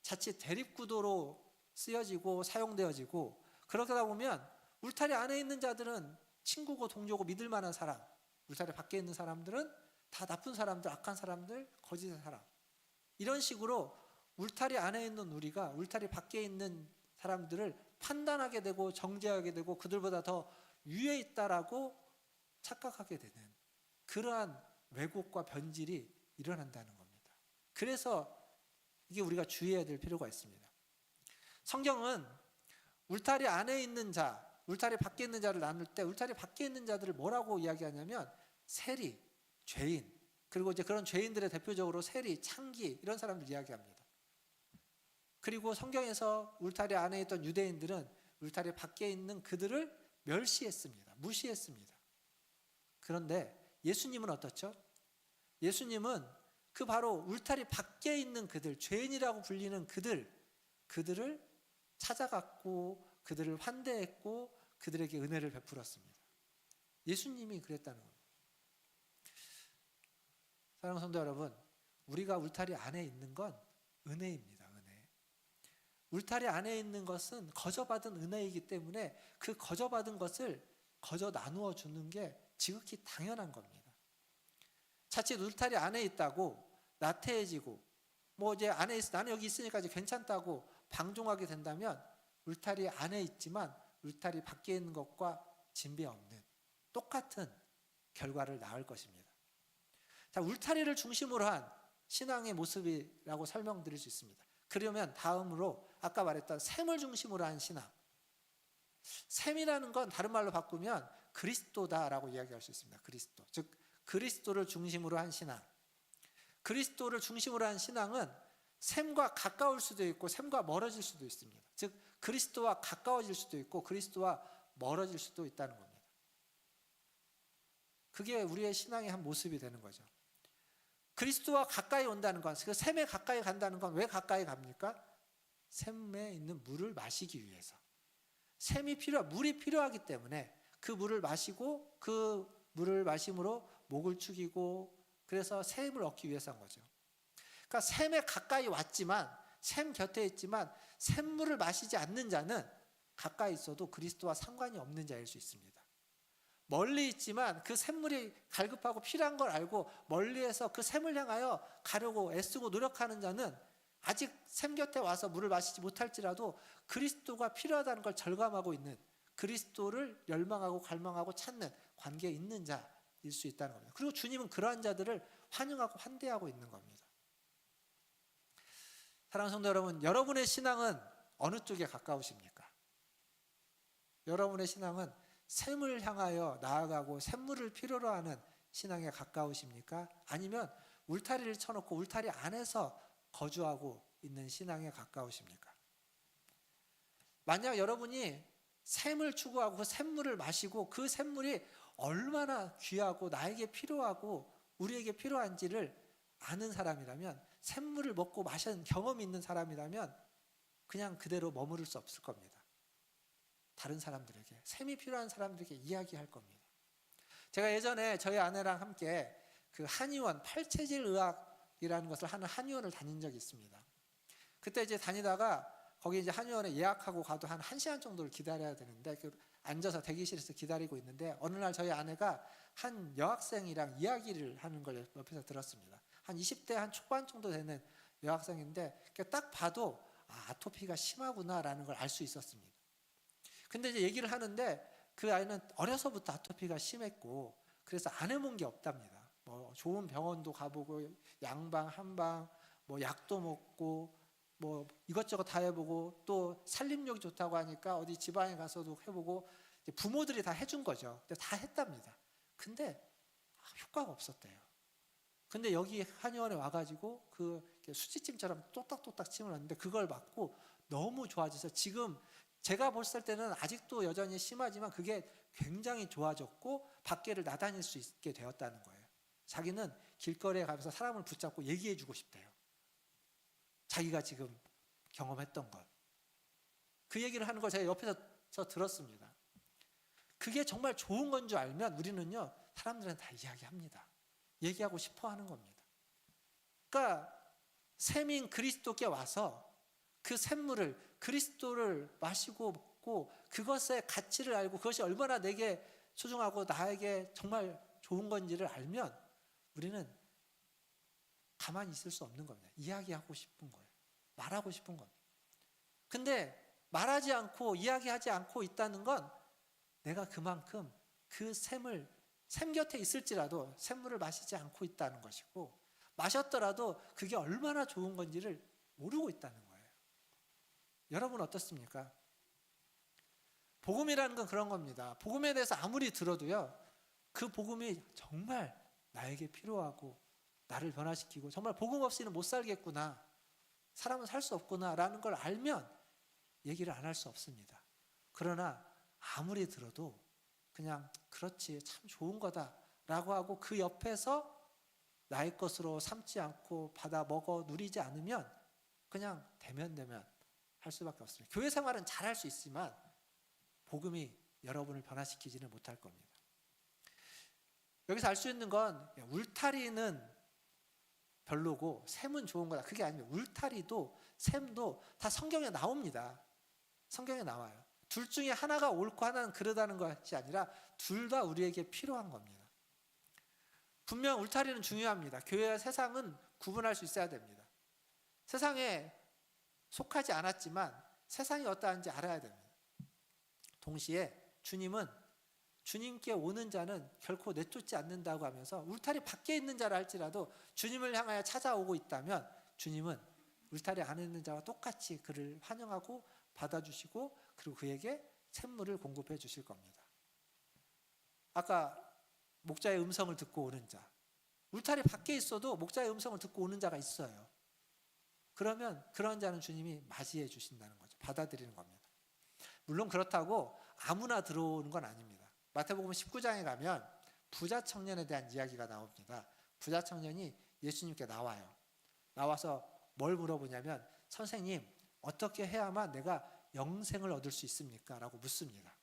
자칫 대립구도로 쓰여지고 사용되어지고 그러다 보면 울타리 안에 있는 자들은 친구고 동료고 믿을 만한 사람 울타리 밖에 있는 사람들은 다 나쁜 사람들, 악한 사람들, 거짓의 사람 이런 식으로 울타리 안에 있는 우리가 울타리 밖에 있는 사람들을 판단하게 되고 정죄하게 되고 그들보다 더 위에 있다라고 착각하게 되는 그러한 왜곡과 변질이 일어난다는 겁니다. 그래서 이게 우리가 주의해야 될 필요가 있습니다. 성경은 울타리 안에 있는 자, 울타리 밖에 있는 자를 나눌 때 울타리 밖에 있는 자들을 뭐라고 이야기하냐면 세리, 죄인 그리고 이제 그런 죄인들의 대표적으로 세리, 창기 이런 사람들 이야기합니다. 그리고 성경에서 울타리 안에 있던 유대인들은 울타리 밖에 있는 그들을 멸시했습니다. 무시했습니다. 그런데 예수님은 어떻죠? 예수님은 그 바로 울타리 밖에 있는 그들, 죄인이라고 불리는 그들을 찾아갔고 그들을 환대했고 그들에게 은혜를 베풀었습니다. 예수님이 그랬다는 겁니다. 사랑하는 성도 여러분, 우리가 울타리 안에 있는 건 은혜입니다. 은혜. 울타리 안에 있는 것은 거저받은 은혜이기 때문에 그 거저받은 것을 거저 나누어 주는 게 지극히 당연한 겁니다. 자칫 울타리 안에 있다고 나태해지고 이제 안에 있어 나는 여기 있으니까 이제 괜찮다고 방종하게 된다면 울타리 안에 있지만 울타리 밖에 있는 것과 진배 없는 똑같은 결과를 낳을 것입니다. 자, 울타리를 중심으로 한 신앙의 모습이라고 설명드릴 수 있습니다. 그러면 다음으로 아까 말했던 샘을 중심으로 한 신앙. 샘이라는 건 다른 말로 바꾸면 그리스도다라고 이야기할 수 있습니다. 그리스도. 즉 그리스도를 중심으로 한 신앙. 그리스도를 중심으로 한 신앙은 샘과 가까울 수도 있고 샘과 멀어질 수도 있습니다. 즉 그리스도와 가까워질 수도 있고 그리스도와 멀어질 수도 있다는 겁니다. 그게 우리의 신앙의 한 모습이 되는 거죠. 그리스도와 가까이 온다는 건, 그 샘에 가까이 간다는 건 왜 가까이 갑니까? 샘에 있는 물을 마시기 위해서. 물이 필요하기 때문에 그 물을 마시고 그 물을 마심으로 목을 축이고 그래서 샘을 얻기 위해서 한 거죠. 그러니까 샘에 가까이 왔지만 샘 곁에 있지만 샘물을 마시지 않는 자는 가까이 있어도 그리스도와 상관이 없는 자일 수 있습니다. 멀리 있지만 그 샘물이 갈급하고 필요한 걸 알고 멀리에서 그 샘을 향하여 가려고 애쓰고 노력하는 자는 아직 샘 곁에 와서 물을 마시지 못할지라도 그리스도가 필요하다는 걸 절감하고 있는, 그리스도를 열망하고 갈망하고 찾는 관계에 있는 자일 수 있다는 겁니다. 그리고 주님은 그러한 자들을 환영하고 환대하고 있는 겁니다. 사랑하는 성도 여러분, 여러분의 신앙은 어느 쪽에 가까우십니까? 여러분의 신앙은 샘을 향하여 나아가고 샘물을 필요로 하는 신앙에 가까우십니까? 아니면 울타리를 쳐놓고 울타리 안에서 거주하고 있는 신앙에 가까우십니까? 만약 여러분이 샘을 추구하고 그 샘물을 마시고 그 샘물이 얼마나 귀하고 나에게 필요하고 우리에게 필요한지를 아는 사람이라면, 샘물을 먹고 마신 경험이 있는 사람이라면 그냥 그대로 머무를 수 없을 겁니다. 다른 사람들에게, 샘이 필요한 사람들에게 이야기할 겁니다. 제가 예전에 저희 아내랑 함께 그 한의원, 팔체질 의학이라는 것을 하는 한의원을 다닌 적이 있습니다. 그때 이제 다니다가 거기 이제 한의원에 예약하고 가도 한 1시간 정도를 기다려야 되는데 앉아서 대기실에서 기다리고 있는데 어느 날 저희 아내가 한 여학생이랑 이야기를 하는 걸 옆에서 들었습니다. 한 20대 한 초반 정도 되는 여학생인데 딱 봐도 아토피가 심하구나라는 걸 알 수 있었습니다. 근데 이제 얘기를 하는데 그 아이는 어려서부터 아토피가 심했고 그래서 안 해본 게 없답니다. 좋은 병원도 가보고 양방 한방 약도 먹고 이것저것 다 해보고 또 살림력이 좋다고 하니까 어디 지방에 가서도 해보고 부모들이 다 해준 거죠. 근데 다 했답니다. 근데 효과가 없었대요. 근데 여기 한의원에 와가지고 그 수지침처럼 똑딱똑딱 침을 놨는데 그걸 맞고 너무 좋아져서 지금 제가 봤을 때는 아직도 여전히 심하지만 그게 굉장히 좋아졌고 밖에를 나다닐 수 있게 되었다는 거예요. 자기는 길거리에 가면서 사람을 붙잡고 얘기해주고 싶대요. 자기가 지금 경험했던 것. 그 얘기를 하는 걸 제가 옆에서 들었습니다. 그게 정말 좋은 건 줄 알면 우리는요, 사람들은 다 이야기합니다. 얘기하고 싶어 하는 겁니다. 그러니까 샘인 그리스도께 와서 그 샘물을, 그리스도를 마시고 먹고 그것의 가치를 알고 그것이 얼마나 내게 소중하고 나에게 정말 좋은 건지를 알면 우리는 가만히 있을 수 없는 겁니다. 이야기하고 싶은 거예요. 말하고 싶은 겁니다. 근데 말하지 않고 이야기하지 않고 있다는 건 내가 그만큼 그 샘 곁에 있을지라도 샘물을 마시지 않고 있다는 것이고, 마셨더라도 그게 얼마나 좋은 건지를 모르고 있다는 거예요. 여러분 어떻습니까? 복음이라는 건 그런 겁니다. 복음에 대해서 아무리 들어도요, 그 복음이 정말 나에게 필요하고 나를 변화시키고 정말 복음 없이는 못 살겠구나, 사람은 살 수 없구나 라는 걸 알면 얘기를 안 할 수 없습니다. 그러나 아무리 들어도 그냥 그렇지, 참 좋은 거다 라고 하고 그 옆에서 나의 것으로 삼지 않고 받아 먹어 누리지 않으면 그냥 대면 할 수밖에 없습니다. 교회 생활은 잘할 수 있지만 복음이 여러분을 변화시키지는 못할 겁니다. 여기서 알 수 있는 건 울타리는 별로고 샘은 좋은 거다. 그게 아닙니다. 울타리도 샘도 다 성경에 나옵니다. 성경에 나와요. 둘 중에 하나가 옳고 하나는 그르다는 것이 아니라 둘 다 우리에게 필요한 겁니다. 분명 울타리는 중요합니다. 교회와 세상은 구분할 수 있어야 됩니다. 세상에 속하지 않았지만 세상이 어떠한지 알아야 됩니다. 동시에 주님은 주님께 오는 자는 결코 내쫓지 않는다고 하면서 울타리 밖에 있는 자라 할지라도 주님을 향하여 찾아오고 있다면 주님은 울타리 안에 있는 자와 똑같이 그를 환영하고 받아주시고 그리고 그에게 샘물을 공급해 주실 겁니다. 아까 목자의 음성을 듣고 오는 자, 울타리 밖에 있어도 목자의 음성을 듣고 오는 자가 있어요. 그러면 그런 자는 주님이 맞이해 주신다는 거죠. 받아들이는 겁니다. 물론 그렇다고 아무나 들어오는 건 아닙니다. 마태복음 19장에 가면 부자 청년에 대한 이야기가 나옵니다. 부자 청년이 예수님께 나와요. 나와서 뭘 물어보냐면 선생님 어떻게 해야만 내가 영생을 얻을 수 있습니까? 라고 묻습니다.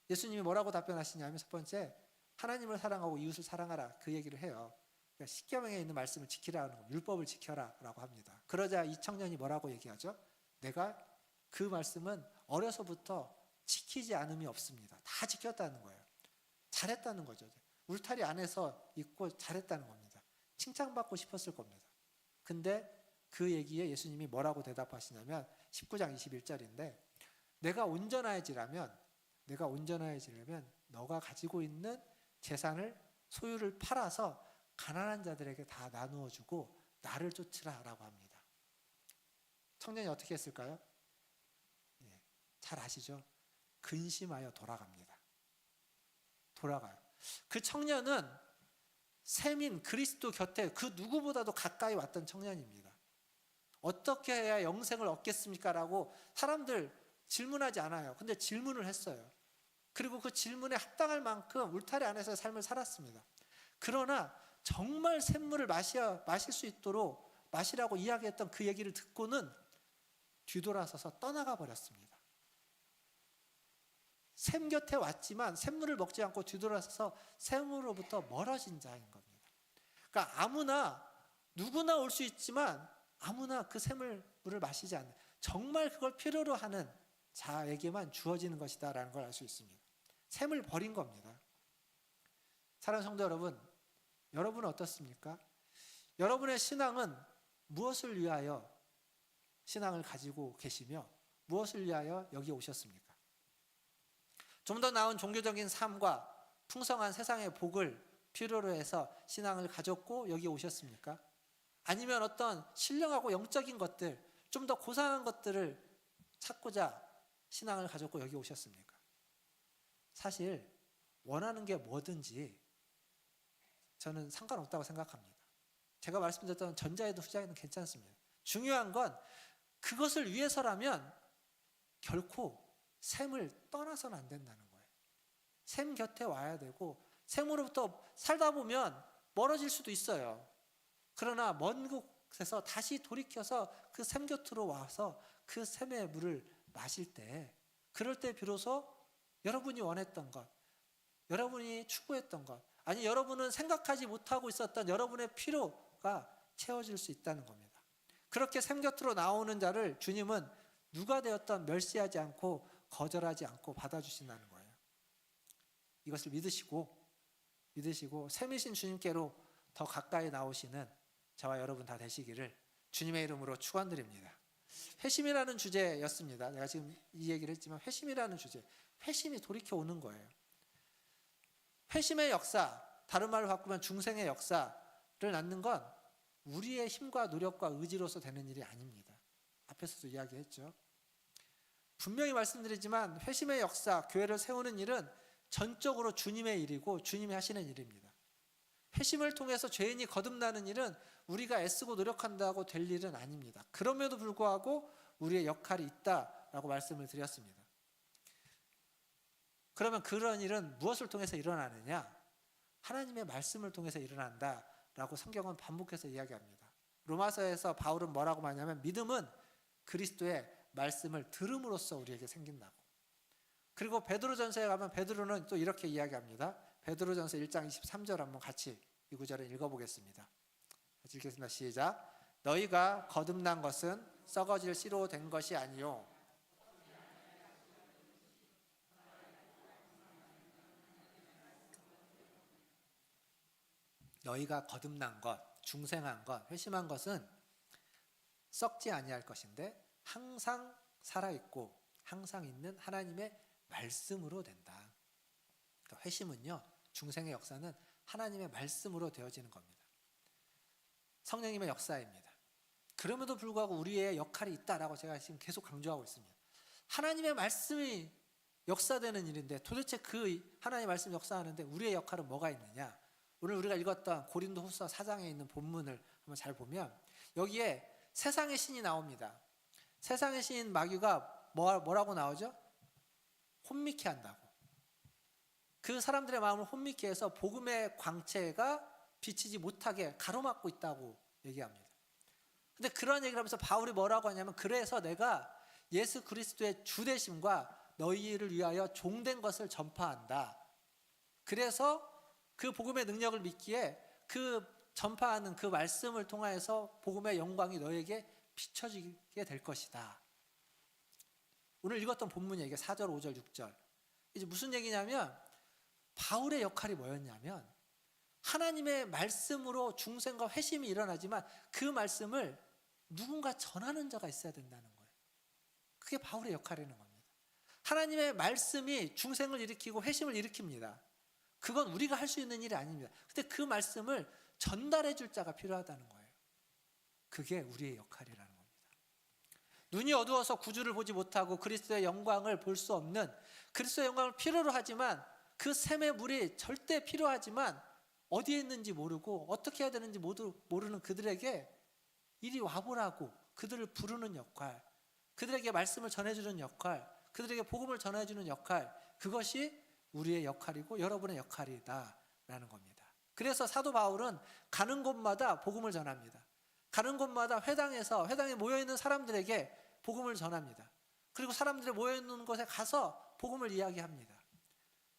예수님이 뭐라고 답변하시냐면 첫 번째 하나님을 사랑하고 이웃을 사랑하라 그 얘기를 해요. 그러니까 십계명에 있는 말씀을 지키라는 거, 율법을 지켜라 라고 합니다. 그러자 이 청년이 뭐라고 얘기하죠? 내가 그 말씀은 어려서부터 지키지 않음이 없습니다. 다 지켰다는 거예요. 잘했다는 거죠. 울타리 안에서 있고 잘했다는 겁니다. 칭찬받고 싶었을 겁니다. 근데 그 얘기에 예수님이 뭐라고 대답하시냐면 19장 21절인데 내가 온전해지려면 너가 가지고 있는 재산을 소유를 팔아서 가난한 자들에게 다 나누어 주고 나를 쫓으라라고 합니다. 청년이 어떻게 했을까요? 잘 아시죠? 근심하여 돌아갑니다. 돌아가요. 그 청년은 샘인 그리스도 곁에 그 누구보다도 가까이 왔던 청년입니다. 어떻게 해야 영생을 얻겠습니까? 라고 사람들 질문하지 않아요. 근데 질문을 했어요. 그리고 그 질문에 합당할 만큼 울타리 안에서의 삶을 살았습니다. 그러나 정말 샘물을 마실 수 있도록 마시라고 이야기했던 그 얘기를 듣고는 뒤돌아서서 떠나가 버렸습니다. 샘 곁에 왔지만 샘물을 먹지 않고 뒤돌아서서 샘으로부터 멀어진 자인 겁니다. 그러니까 누구나 올 수 있지만 아무나 그 샘물을 마시지 않는 정말 그걸 필요로 하는 자에게만 주어지는 것이다라는 걸 알 수 있습니다. 샘을 버린 겁니다. 사랑하는 성도 여러분, 여러분은 어떻습니까? 여러분의 신앙은 무엇을 위하여 신앙을 가지고 계시며 무엇을 위하여 여기 오셨습니까? 좀 더 나은 종교적인 삶과 풍성한 세상의 복을 필요로 해서 신앙을 가졌고 여기 오셨습니까? 아니면 어떤 신령하고 영적인 것들, 좀 더 고상한 것들을 찾고자 신앙을 가졌고 여기 오셨습니까? 사실 원하는 게 뭐든지 저는 상관없다고 생각합니다. 제가 말씀드렸던 전자에도 후자에도 괜찮습니다. 중요한 건 그것을 위해서라면 결코 샘을 떠나서는 안 된다는 거예요. 샘 곁에 와야 되고 샘으로부터 살다 보면 멀어질 수도 있어요. 그러나 먼 곳에서 다시 돌이켜서 그 샘 곁으로 와서 그 샘의 물을 마실 때 그럴 때 비로소 여러분이 원했던 것, 여러분이 추구했던 것, 아니 여러분은 생각하지 못하고 있었던 여러분의 필요가 채워질 수 있다는 겁니다. 그렇게 샘 곁으로 나오는 자를 주님은 누가 되었던 멸시하지 않고 거절하지 않고 받아주신다는 거예요. 이것을 믿으시고 샘이신 주님께로 더 가까이 나오시는 저와 여러분 다 되시기를 주님의 이름으로 축원드립니다. 회심이라는 주제였습니다. 내가 지금 이 얘기를 했지만 회심이라는 주제, 회심이 돌이켜 오는 거예요. 회심의 역사, 다른 말로 바꾸면 중생의 역사를 낳는 건 우리의 힘과 노력과 의지로서 되는 일이 아닙니다. 앞에서도 이야기했죠. 분명히 말씀드리지만 회심의 역사, 교회를 세우는 일은 전적으로 주님의 일이고 주님이 하시는 일입니다. 회심을 통해서 죄인이 거듭나는 일은 우리가 애쓰고 노력한다고 될 일은 아닙니다. 그럼에도 불구하고 우리의 역할이 있다라고 말씀을 드렸습니다. 그러면 그런 일은 무엇을 통해서 일어나느냐? 하나님의 말씀을 통해서 일어난다라고 성경은 반복해서 이야기합니다. 로마서에서 바울은 뭐라고 말하냐면 믿음은 그리스도의 말씀을 들음으로써 우리에게 생긴다고. 그리고 베드로전서에 가면 베드로는 또 이렇게 이야기합니다. 베드로전서 1장 23절 한번 같이 이 구절을 읽어보겠습니다. 같이 읽겠습니다. 시작. 너희가 거듭난 것은 썩어질 씨로 된 것이 아니요 너희가 거듭난 것, 중생한 것, 회심한 것은 썩지 아니할 것인데 항상 살아있고 항상 있는 하나님의 말씀으로 된다. 그러니까 회심은요, 중생의 역사는 하나님의 말씀으로 되어지는 겁니다. 성령님의 역사입니다. 그럼에도 불구하고 우리의 역할이 있다라고 제가 지금 계속 강조하고 있습니다. 하나님의 말씀이 역사되는 일인데 도대체 그 하나님의 말씀이 역사하는데 우리의 역할은 뭐가 있느냐? 오늘 우리가 읽었던 고린도후서 4장에 있는 본문을 한번 잘 보면 여기에 세상의 신이 나옵니다. 세상의 신인 마귀가 뭐라고 나오죠? 혼미케 한다고. 그 사람들의 마음을 혼미케 해서 복음의 광채가 비치지 못하게 가로막고 있다고 얘기합니다. 근데 그런 얘기를 하면서 바울이 뭐라고 하냐면 그래서 내가 예수 그리스도의 주되심과 너희를 위하여 종된 것을 전파한다. 그래서 그 복음의 능력을 믿기에 그 전파하는 그 말씀을 통하여서 복음의 영광이 너에게 비춰지게 될 것이다. 오늘 읽었던 본문이 이게 4절, 5절, 6절. 이제 무슨 얘기냐면 바울의 역할이 뭐였냐면 하나님의 말씀으로 중생과 회심이 일어나지만 그 말씀을 누군가 전하는 자가 있어야 된다는 거예요. 그게 바울의 역할이라는 겁니다. 하나님의 말씀이 중생을 일으키고 회심을 일으킵니다. 그건 우리가 할 수 있는 일이 아닙니다. 근데 그 말씀을 전달해 줄 자가 필요하다는 거예요. 그게 우리의 역할이라는 겁니다. 눈이 어두워서 구주를 보지 못하고 그리스도의 영광을 볼 수 없는, 그리스도의 영광을 필요로 하지만 그 샘의 물이 절대 필요하지만 어디에 있는지 모르고 어떻게 해야 되는지 모르는 그들에게 이리 와보라고 그들을 부르는 역할, 그들에게 말씀을 전해주는 역할, 그들에게 복음을 전해주는 역할, 그것이 우리의 역할이고 여러분의 역할이다라는 겁니다. 그래서 사도 바울은 가는 곳마다 복음을 전합니다. 가는 곳마다 회당에 모여있는 사람들에게 복음을 전합니다. 그리고 사람들이 모여있는 곳에 가서 복음을 이야기합니다.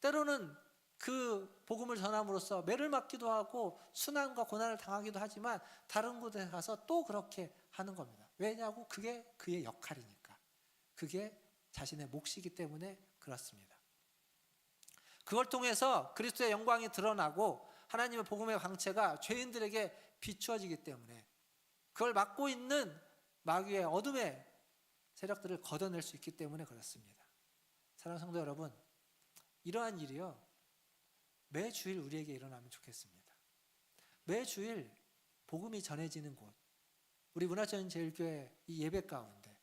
때로는 그 복음을 전함으로써 매를 맞기도 하고 순환과 고난을 당하기도 하지만 다른 곳에 가서 또 그렇게 하는 겁니다. 왜냐고? 그게 그의 역할이니까. 그게 자신의 몫이기 때문에 그렇습니다. 그걸 통해서 그리스도의 영광이 드러나고 하나님의 복음의 광채가 죄인들에게 비추어지기 때문에 그걸 막고 있는 마귀의 어둠의 세력들을 걷어낼 수 있기 때문에 그렇습니다. 사랑하는 성도 여러분, 이러한 일이요 매주일 우리에게 일어나면 좋겠습니다. 매주일 복음이 전해지는 곳, 우리 문화전제일교회 이 예배 가운데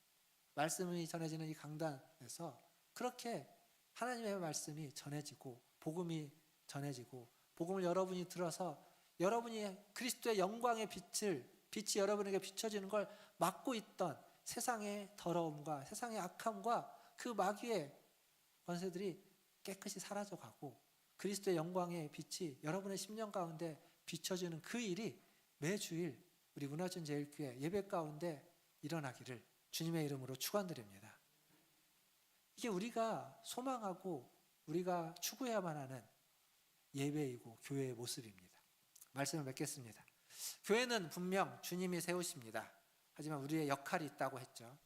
말씀이 전해지는 이 강단에서 그렇게 하나님의 말씀이 전해지고 복음이 전해지고 복음을 여러분이 들어서 여러분이 그리스도의 영광의 빛이 여러분에게 비춰지는 걸 막고 있던 세상의 더러움과 세상의 악함과 그 마귀의 권세들이 깨끗이 사라져가고 그리스도의 영광의 빛이 여러분의 심령 가운데 비춰지는 그 일이 매주일 우리 문화전제일교회 예배 가운데 일어나기를 주님의 이름으로 축원드립니다. 이게 우리가 소망하고 우리가 추구해야만 하는 예배이고 교회의 모습입니다. 말씀을 맺겠습니다. 교회는 분명 주님이 세우십니다. 하지만 우리의 역할이 있다고 했죠.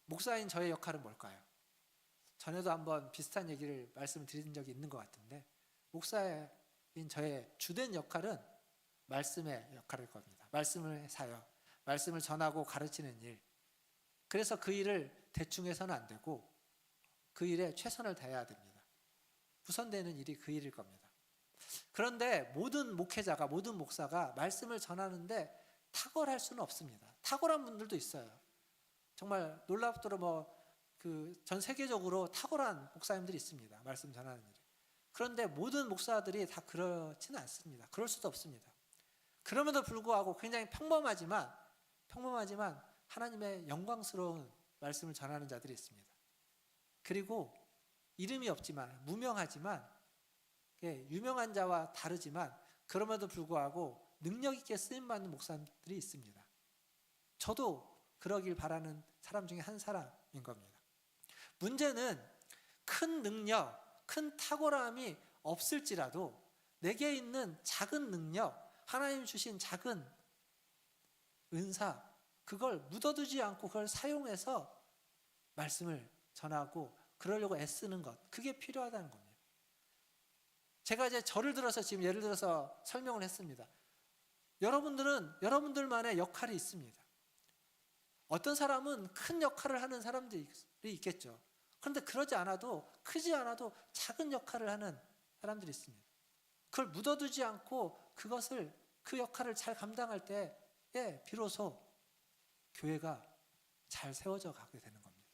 목사인 저의 역할은 뭘까요? 전에도 한번 비슷한 얘기를 말씀드린 적이 있는 것 같은데 목사인 저의 주된 역할은 말씀의 역할일 겁니다. 말씀을 사역, 말씀을 전하고 가르치는 일. 그래서 그 일을 대충 해서는 안 되고 그 일에 최선을 다해야 됩니다. 우선되는 일이 그 일일 겁니다. 그런데 모든 목회자가, 모든 목사가 말씀을 전하는데 탁월할 수는 없습니다. 탁월한 분들도 있어요. 정말 놀랍도록 전 세계적으로 탁월한 목사님들이 있습니다. 말씀 전하는 일에. 그런데 모든 목사들이 다 그렇지는 않습니다. 그럴 수도 없습니다. 그럼에도 불구하고 굉장히 평범하지만 하나님의 영광스러운 말씀을 전하는 자들이 있습니다. 그리고 이름이 없지만 무명하지만 유명한 자와 다르지만 그럼에도 불구하고 능력 있게 쓰임받는 목사님들이 있습니다. 저도 그러길 바라는 사람 중에 한 사람인 겁니다. 문제는 큰 능력, 큰 탁월함이 없을지라도 내게 있는 작은 능력, 하나님 주신 작은 은사, 그걸 묻어두지 않고 그걸 사용해서 말씀을 전하고 그러려고 애쓰는 것, 그게 필요하다는 겁니다. 제가 이제 저를 들어서 지금 예를 들어서 설명을 했습니다. 여러분들은 여러분들만의 역할이 있습니다. 어떤 사람은 큰 역할을 하는 사람들이 있겠죠. 그런데 그러지 않아도, 크지 않아도 작은 역할을 하는 사람들이 있습니다. 그걸 묻어두지 않고 그 역할을 잘 감당할 때에 비로소 교회가 잘 세워져 가게 되는 겁니다.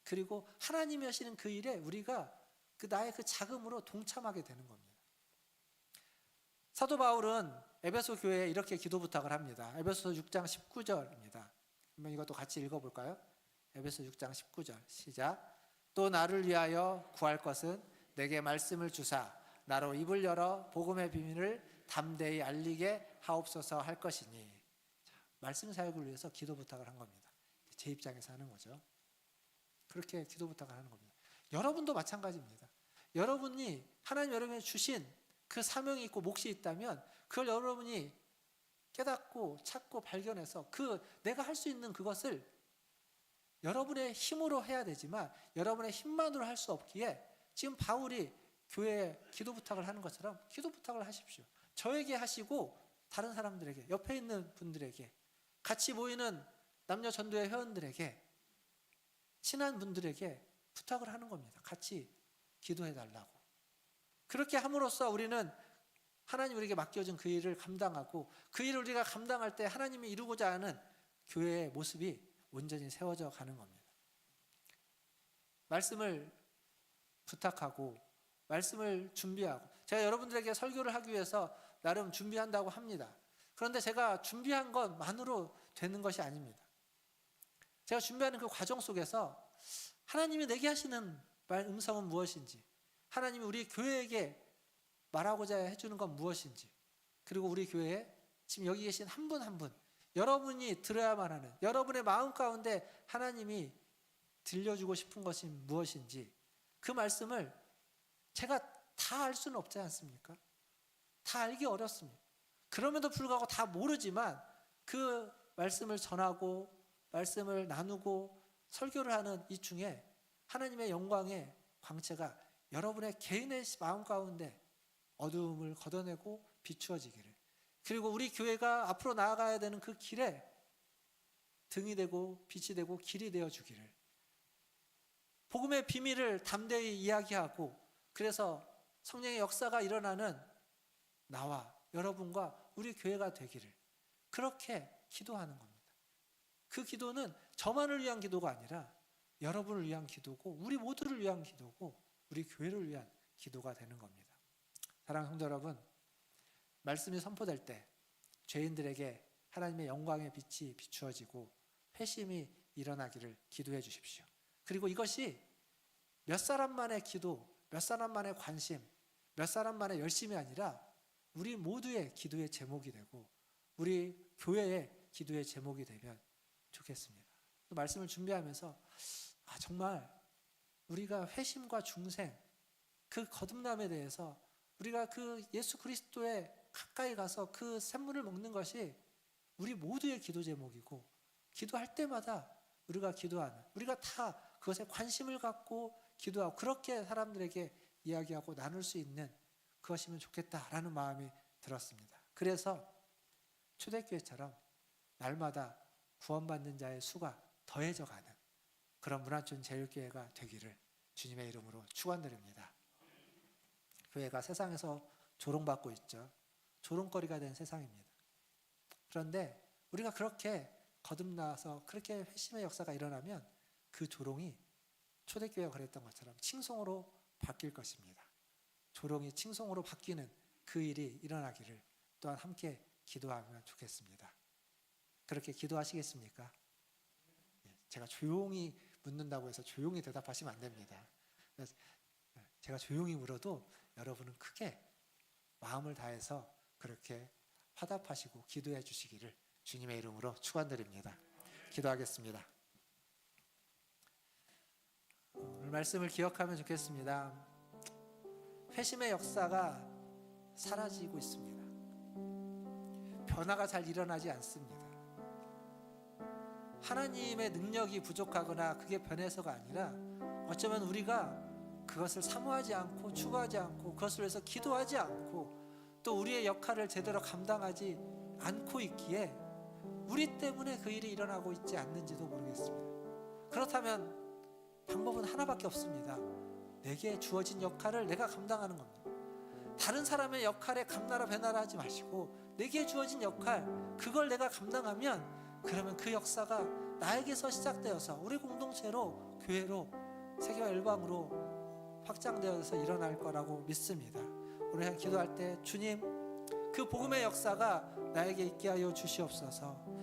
그리고 하나님이 하시는 그 일에 우리가 나의 그 자금으로 동참하게 되는 겁니다. 사도 바울은 에베소 교회에 이렇게 기도 부탁을 합니다. 에베소 6장 19절입니다. 한번 이것도 같이 읽어볼까요? 에베소 6장 19절 시작. 또 나를 위하여 구할 것은 내게 말씀을 주사 나로 입을 열어 복음의 비밀을 담대히 알리게 하옵소서 할 것이니. 자, 말씀 사역을 위해서 기도 부탁을 한 겁니다. 제 입장에서 하는 거죠. 그렇게 기도 부탁을 하는 겁니다. 여러분도 마찬가지입니다. 여러분이 하나님 여러분에게 주신 그 사명이 있고 몫이 있다면 그걸 여러분이 깨닫고 찾고 발견해서 내가 할 수 있는 그것을 여러분의 힘으로 해야 되지만 여러분의 힘만으로 할 수 없기에 지금 바울이 교회에 기도 부탁을 하는 것처럼 기도 부탁을 하십시오. 저에게 하시고 다른 사람들에게, 옆에 있는 분들에게, 같이 모이는 남녀 전도회 회원들에게, 친한 분들에게 부탁을 하는 겁니다. 같이 기도해 달라고. 그렇게 함으로써 우리는 하나님 우리에게 맡겨준 그 일을 감당하고 그 일을 우리가 감당할 때 하나님이 이루고자 하는 교회의 모습이 온전히 세워져 가는 겁니다. 말씀을 부탁하고 말씀을 준비하고, 제가 여러분들에게 설교를 하기 위해서 나름 준비한다고 합니다. 그런데 제가 준비한 것만으로 되는 것이 아닙니다. 제가 준비하는 그 과정 속에서 하나님이 내게 하시는 음성은 무엇인지, 하나님이 우리 교회에게 말하고자 해주는 건 무엇인지, 그리고 우리 교회에 지금 여기 계신 한 분 한 분, 여러분이 들어야만 하는, 여러분의 마음 가운데 하나님이 들려주고 싶은 것이 무엇인지, 그 말씀을 제가 다 알 수는 없지 않습니까? 다 알기 어렵습니다. 그럼에도 불구하고 다 모르지만 그 말씀을 전하고 말씀을 나누고 설교를 하는 이 중에 하나님의 영광의 광채가 여러분의 개인의 마음 가운데 어두움을 걷어내고 비추어지기를, 그리고 우리 교회가 앞으로 나아가야 되는 그 길에 등이 되고 빛이 되고 길이 되어 주기를, 복음의 비밀을 담대히 이야기하고 그래서 성령의 역사가 일어나는 나와 여러분과 우리 교회가 되기를, 그렇게 기도하는 겁니다. 그 기도는 저만을 위한 기도가 아니라 여러분을 위한 기도고 우리 모두를 위한 기도고 우리 교회를 위한 기도가 되는 겁니다. 사랑하는 성도 여러분, 말씀이 선포될 때 죄인들에게 하나님의 영광의 빛이 비추어지고 회심이 일어나기를 기도해 주십시오. 그리고 이것이 몇 사람만의 기도, 몇 사람만의 관심, 몇 사람만의 열심이 아니라 우리 모두의 기도의 제목이 되고 우리 교회의 기도의 제목이 되면 좋겠습니다. 그 말씀을 준비하면서 정말 우리가 회심과 중생, 그 거듭남에 대해서 우리가 그 예수 그리스도에 가까이 가서 그 샘물을 먹는 것이 우리 모두의 기도 제목이고, 기도할 때마다 우리가 기도하는, 우리가 다 그것에 관심을 갖고 기도하고 그렇게 사람들에게 이야기하고 나눌 수 있는 그것이면 좋겠다라는 마음이 들었습니다. 그래서 초대교회처럼 날마다 구원받는 자의 수가 더해져가는 그런 문화촌 제일교회가 되기를 주님의 이름으로 축원드립니다. 교회가 세상에서 조롱받고 있죠. 조롱거리가 된 세상입니다. 그런데 우리가 그렇게 거듭나서 그렇게 회심의 역사가 일어나면 그 조롱이 초대교회가 그랬던 것처럼 칭송으로 바뀔 것입니다. 조롱이 칭송으로 바뀌는 그 일이 일어나기를 또한 함께 기도하면 좋겠습니다. 그렇게 기도하시겠습니까? 제가 조용히 묻는다고 해서 조용히 대답하시면 안 됩니다. 제가 조용히 물어도 여러분은 크게 마음을 다해서 그렇게 화답하시고 기도해 주시기를 주님의 이름으로 축원드립니다. 기도하겠습니다. 오늘 말씀을 기억하면 좋겠습니다. 회심의 역사가 사라지고 있습니다. 변화가 잘 일어나지 않습니다. 하나님의 능력이 부족하거나 그게 변해서가 아니라 어쩌면 우리가 그것을 사모하지 않고 추구하지 않고 그것을 위해서 기도하지 않고 또 우리의 역할을 제대로 감당하지 않고 있기에 우리 때문에 그 일이 일어나고 있지 않는지도 모르겠습니다. 그렇다면 방법은 하나밖에 없습니다. 내게 주어진 역할을 내가 감당하는 겁니다. 다른 사람의 역할에 감나라 배나라 하지 마시고 내게 주어진 역할, 그걸 내가 감당하면 그러면 그 역사가 나에게서 시작되어서 우리 공동체로, 교회로, 세계와 열방으로 확장되어서 일어날 거라고 믿습니다. 우리 기도할 때 주님, 그 복음의 역사가 나에게 있게 하여 주시옵소서.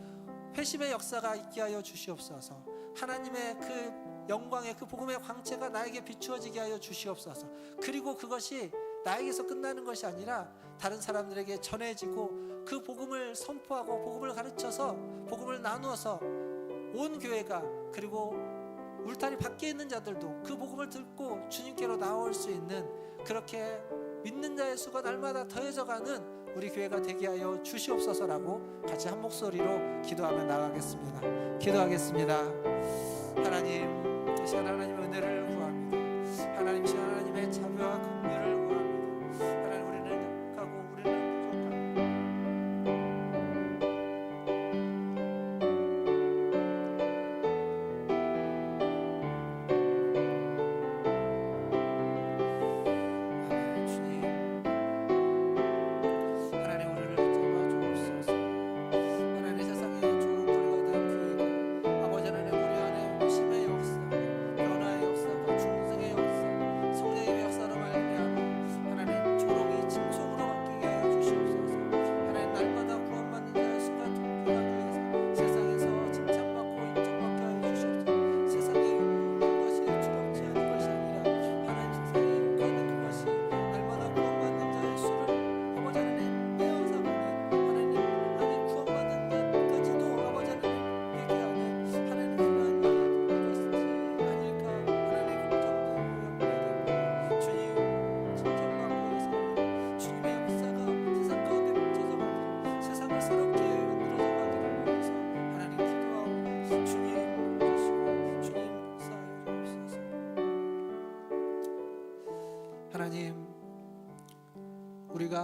회심의 역사가 있게 하여 주시옵소서. 하나님의 그 영광의 그 복음의 광채가 나에게 비추어지게 하여 주시옵소서. 그리고 그것이 나에게서 끝나는 것이 아니라 다른 사람들에게 전해지고 그 복음을 선포하고 복음을 가르쳐서 복음을 나누어서 온 교회가, 그리고 울타리 밖에 있는 자들도 그 복음을 듣고 주님께로 나올 수 있는, 그렇게 믿는 자의 수가 날마다 더해져가는 우리 교회가 되게 하여 주시옵소서라고 같이 한 목소리로 기도하며 나가겠습니다. 기도하겠습니다. 하나님, 이 시간 하나님의 은혜를 구합니다. 하나님, 이 시간 하나님의 자비와 긍휼을 구합니다. 하나님, 우리는 약하고 우리는 부족합니다. 주님, 하나님 우리를 잡아주옵소서. 하나님, 세상에 조롱거리가 된 교회가 아버지 하나님 우리 안에 회심의 역사, 변화의 역사가 중생의 역사, 성령의 역사로 말미암아 하나님 조롱이 칭송으로 바뀌게 하여 주시옵소서. 하나님, 날마다 구원받는 자의 수가 통쾌하기 위해서 세상에서 칭찬받고 인정받게 하여 주시옵소서. 세상에 욕하는 것이 두렵지 않은 것이 아니라 하나님, 세상에 욕하는 그것이 날마다 구원받는 자의 수를 아버지 하나님 내어사가는, 하나님 구원받는 자까지도 아버지 하나님 회개하는 하나님, 그러한 것이 아닐까 하나님 걱정되고 염려되고, 주님 칭찬받고 해서 주님의 역사가 세상 가운데 펼쳐져 가기를, 세상을 새롭게 만들어져 가기를 위해서 하나님 기도하고 주님 주시고 주님 역사하여 주옵소서. 하나님, 우리가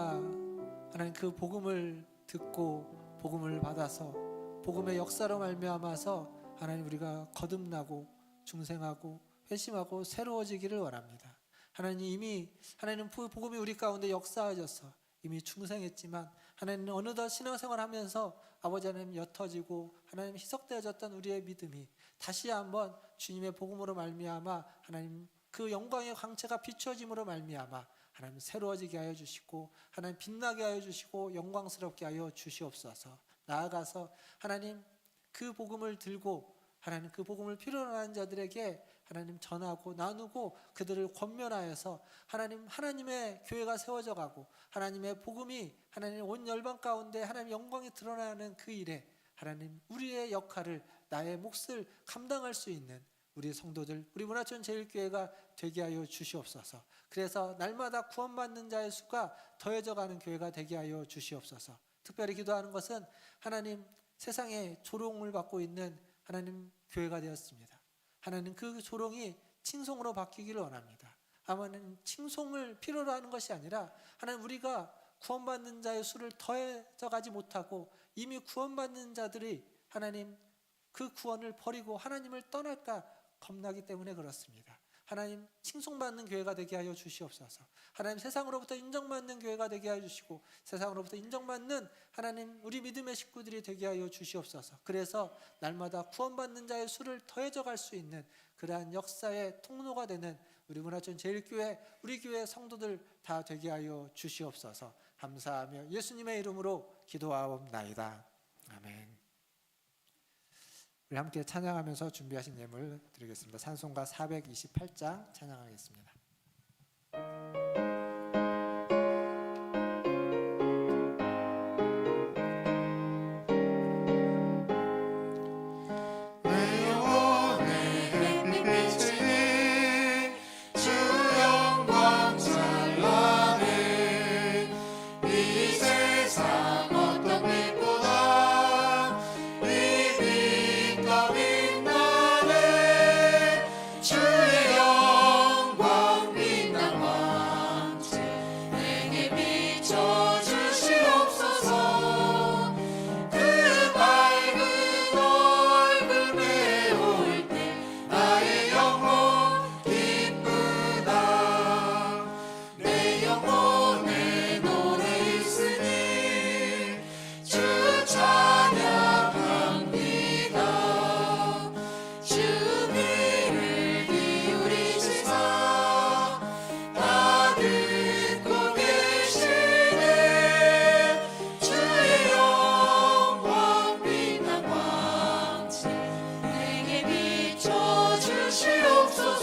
하나님 그 복음을 듣고 복음을 받아서 복음의 역사로 말미암아서 하나님 우리가 거듭나고 중생하고 회심하고 새로워지기를 원합니다. 하나님, 이미 하나님 복음이 우리 가운데 역사하셔서 이미 중생했지만 하나님 어느덧 신앙생활하면서 아버지 하나님 옅어지고 하나님 희석되어졌던 우리의 믿음이 다시 한번 주님의 복음으로 말미암아 하나님 그 영광의 광채가 비추어짐으로 말미암아 하나님 새로워지게 하여 주시고 하나님 빛나게 하여 주시고 영광스럽게 하여 주시옵소서. 나아가서 하나님 그 복음을 들고 하나님 그 복음을 필요로 하는 자들에게 하나님 전하고 나누고 그들을 권면하여서 하나님의 교회가 세워져 가고 하나님의 복음이 하나님 온 열방 가운데 하나님 영광이 드러나는 그 일에 하나님 우리의 역할을, 나의 몫을 감당할 수 있는 우리 성도들, 우리 문화촌 제일교회가 되게 하여 주시옵소서. 그래서 날마다 구원받는 자의 수가 더해져 가는 교회가 되게 하여 주시옵소서. 특별히 기도하는 것은 하나님 세상에 조롱을 받고 있는 하나님 교회가 되었습니다. 하나님 그 조롱이 칭송으로 바뀌기를 원합니다. 하나님 칭송을 필요로 하는 것이 아니라 하나님 우리가 구원받는 자의 수를 더해져 가지 못하고 이미 구원받는 자들이 하나님 그 구원을 버리고 하나님을 떠날까 겁나기 때문에 그렇습니다. 하나님 칭송받는 교회가 되게 하여 주시옵소서. 하나님 세상으로부터 인정받는 교회가 되게 하여 주시고 세상으로부터 인정받는 하나님 우리 믿음의 식구들이 되게 하여 주시옵소서. 그래서 날마다 구원받는 자의 수를 더해져 갈 수 있는 그러한 역사의 통로가 되는 우리 문화촌 제일교회, 우리 교회 성도들 다 되게 하여 주시옵소서. 감사하며 예수님의 이름으로 기도하옵나이다. 아멘. 우리 함께 찬양하면서 준비하신 예물 드리겠습니다. 찬송가 428장 찬양하겠습니다. 내 영혼의 햇빛이 주 영광 찬란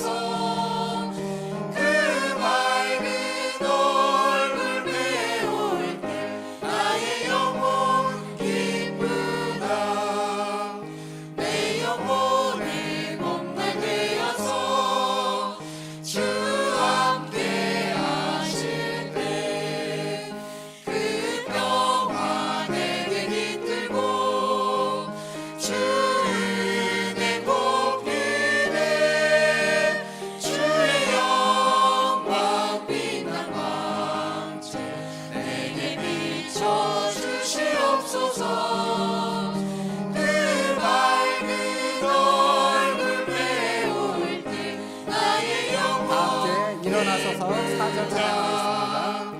주시옵소서. 그 밝은 얼굴 배울 때 나의 영혼 기쁘다. 내 영혼의 몸날 되어서 주 함께 하실 때 그 평화 내게 깃들고 주 은혜 곱기네. 주의 영광 빛난 광채 내게 비춰 주시옵소서. 그 밝은 얼굴 배울 때 나의 영혼 함께 일어나서서 사절 찬양하겠습니다.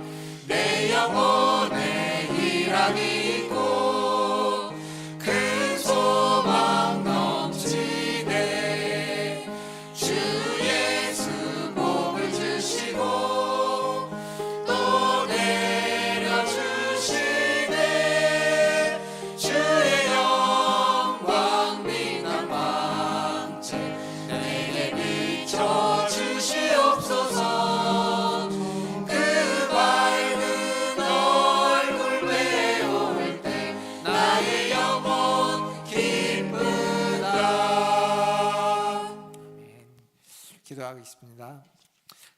내 영혼에 희락이 있고 큰 소망 넘치네. 주 예수 복을 주시고 또 내려주시네. 주의 영광 빛난 광채 내게 비춰 주시옵소서. 그 밝은 얼굴 배울 때 나의 영혼 기쁘다. 아멘. 기도하겠습니다.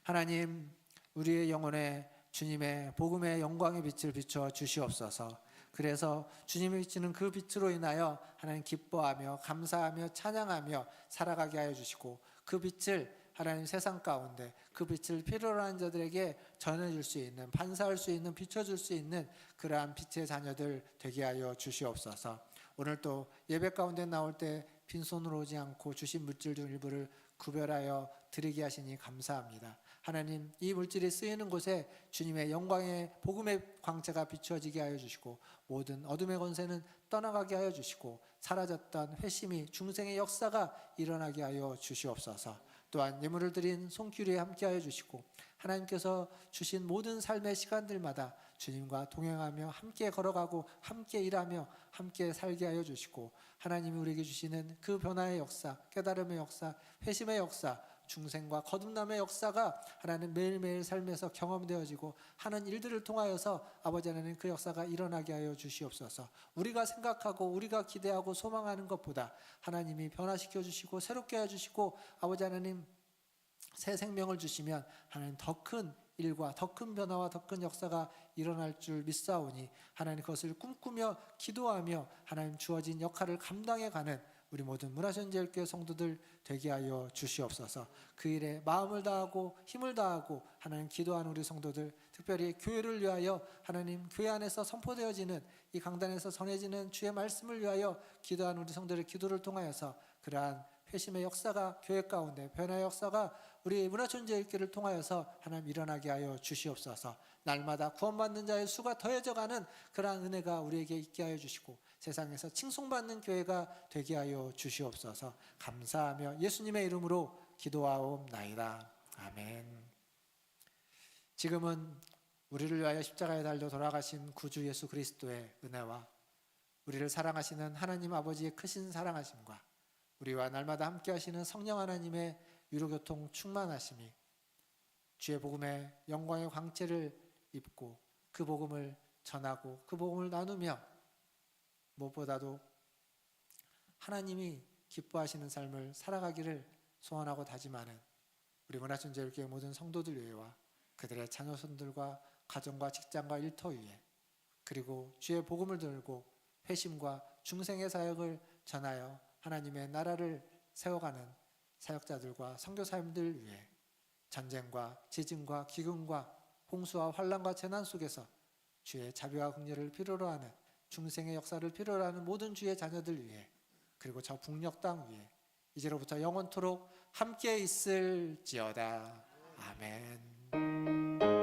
하나님, 우리의 영혼에 주님의 복음의 영광의 빛을 비춰 주시옵소서. 그래서 주님이 비치는 그 빛으로 인하여 하나님 기뻐하며 감사하며 찬양하며 살아가게 하여 주시고, 그 빛을 하나님 세상 가운데 그 빛을 필요로 하는 자들에게 전해줄 수 있는, 반사할 수 있는, 비춰줄 수 있는 그러한 빛의 자녀들 되게 하여 주시옵소서. 오늘 또 예배 가운데 나올 때 빈손으로 오지 않고 주신 물질 중 일부를 구별하여 드리게 하시니 감사합니다. 하나님, 이 물질이 쓰이는 곳에 주님의 영광의 복음의 광채가 비추어지게 하여 주시고, 모든 어둠의 권세는 떠나가게 하여 주시고, 사라졌던 회심이 중생의 역사가 일어나게 하여 주시옵소서. 또한 예물을 드린 손길에 함께 하여 주시고, 하나님께서 주신 모든 삶의 시간들마다 주님과 동행하며 함께 걸어가고 함께 일하며 함께 살게 하여 주시고, 하나님이 우리에게 주시는 그 변화의 역사, 깨달음의 역사, 회심의 역사, 중생과 거듭남의 역사가 하나님 매일매일 삶에서 경험되어지고 하는 일들을 통하여서 아버지 하나님 그 역사가 일어나게 하여 주시옵소서. 우리가 생각하고 우리가 기대하고 소망하는 것보다 하나님이 변화시켜 주시고 새롭게 해주시고 아버지 하나님 새 생명을 주시면 하나님 더 큰 일과 더 큰 변화와 더 큰 역사가 일어날 줄 믿사오니, 하나님 그것을 꿈꾸며 기도하며 하나님 주어진 역할을 감당해가는 우리 모든 문화선제일교회 성도들 되게 하여 주시옵소서. 그 일에 마음을 다하고 힘을 다하고 하나님 기도하는 우리 성도들, 특별히 교회를 위하여 하나님 교회 안에서 선포되어지는 이 강단에서 전해지는 주의 말씀을 위하여 기도하는 우리 성도들의 기도를 통하여서 그러한 회심의 역사가 교회 가운데, 변화의 역사가 우리 문화촌제일교회를 통하여서 하나님 일어나게 하여 주시옵소서. 날마다 구원받는 자의 수가 더해져가는 그러한 은혜가 우리에게 있게 하여 주시고, 세상에서 칭송받는 교회가 되게 하여 주시옵소서. 감사하며 예수님의 이름으로 기도하옵나이다. 아멘. 지금은 우리를 위하여 십자가에 달려 돌아가신 구주 예수 그리스도의 은혜와 우리를 사랑하시는 하나님 아버지의 크신 사랑하심과 우리와 날마다 함께 하시는 성령 하나님의 위로교통 충만하심이 주의 복음의 영광의 광채를 입고 그 복음을 전하고 그 복음을 나누며 무엇보다도 하나님이 기뻐하시는 삶을 살아가기를 소원하고 다짐하는 우리 문화촌제일교회 모든 성도들 위에와 그들의 자녀손들과 가정과 직장과 일터 위에, 그리고 주의 복음을 들고 회심과 중생의 사역을 전하여 하나님의 나라를 세워가는 사역자들과 선교사님들 위해, 전쟁과 지진과 기근과 홍수와 환난과 재난 속에서 주의 자비와 긍휼을 필요로 하는, 중생의 역사를 필요로 하는 모든 주의 자녀들 위해, 그리고 저 북녘 땅 위에 이제로부터 영원토록 함께 있을지어다. 아멘.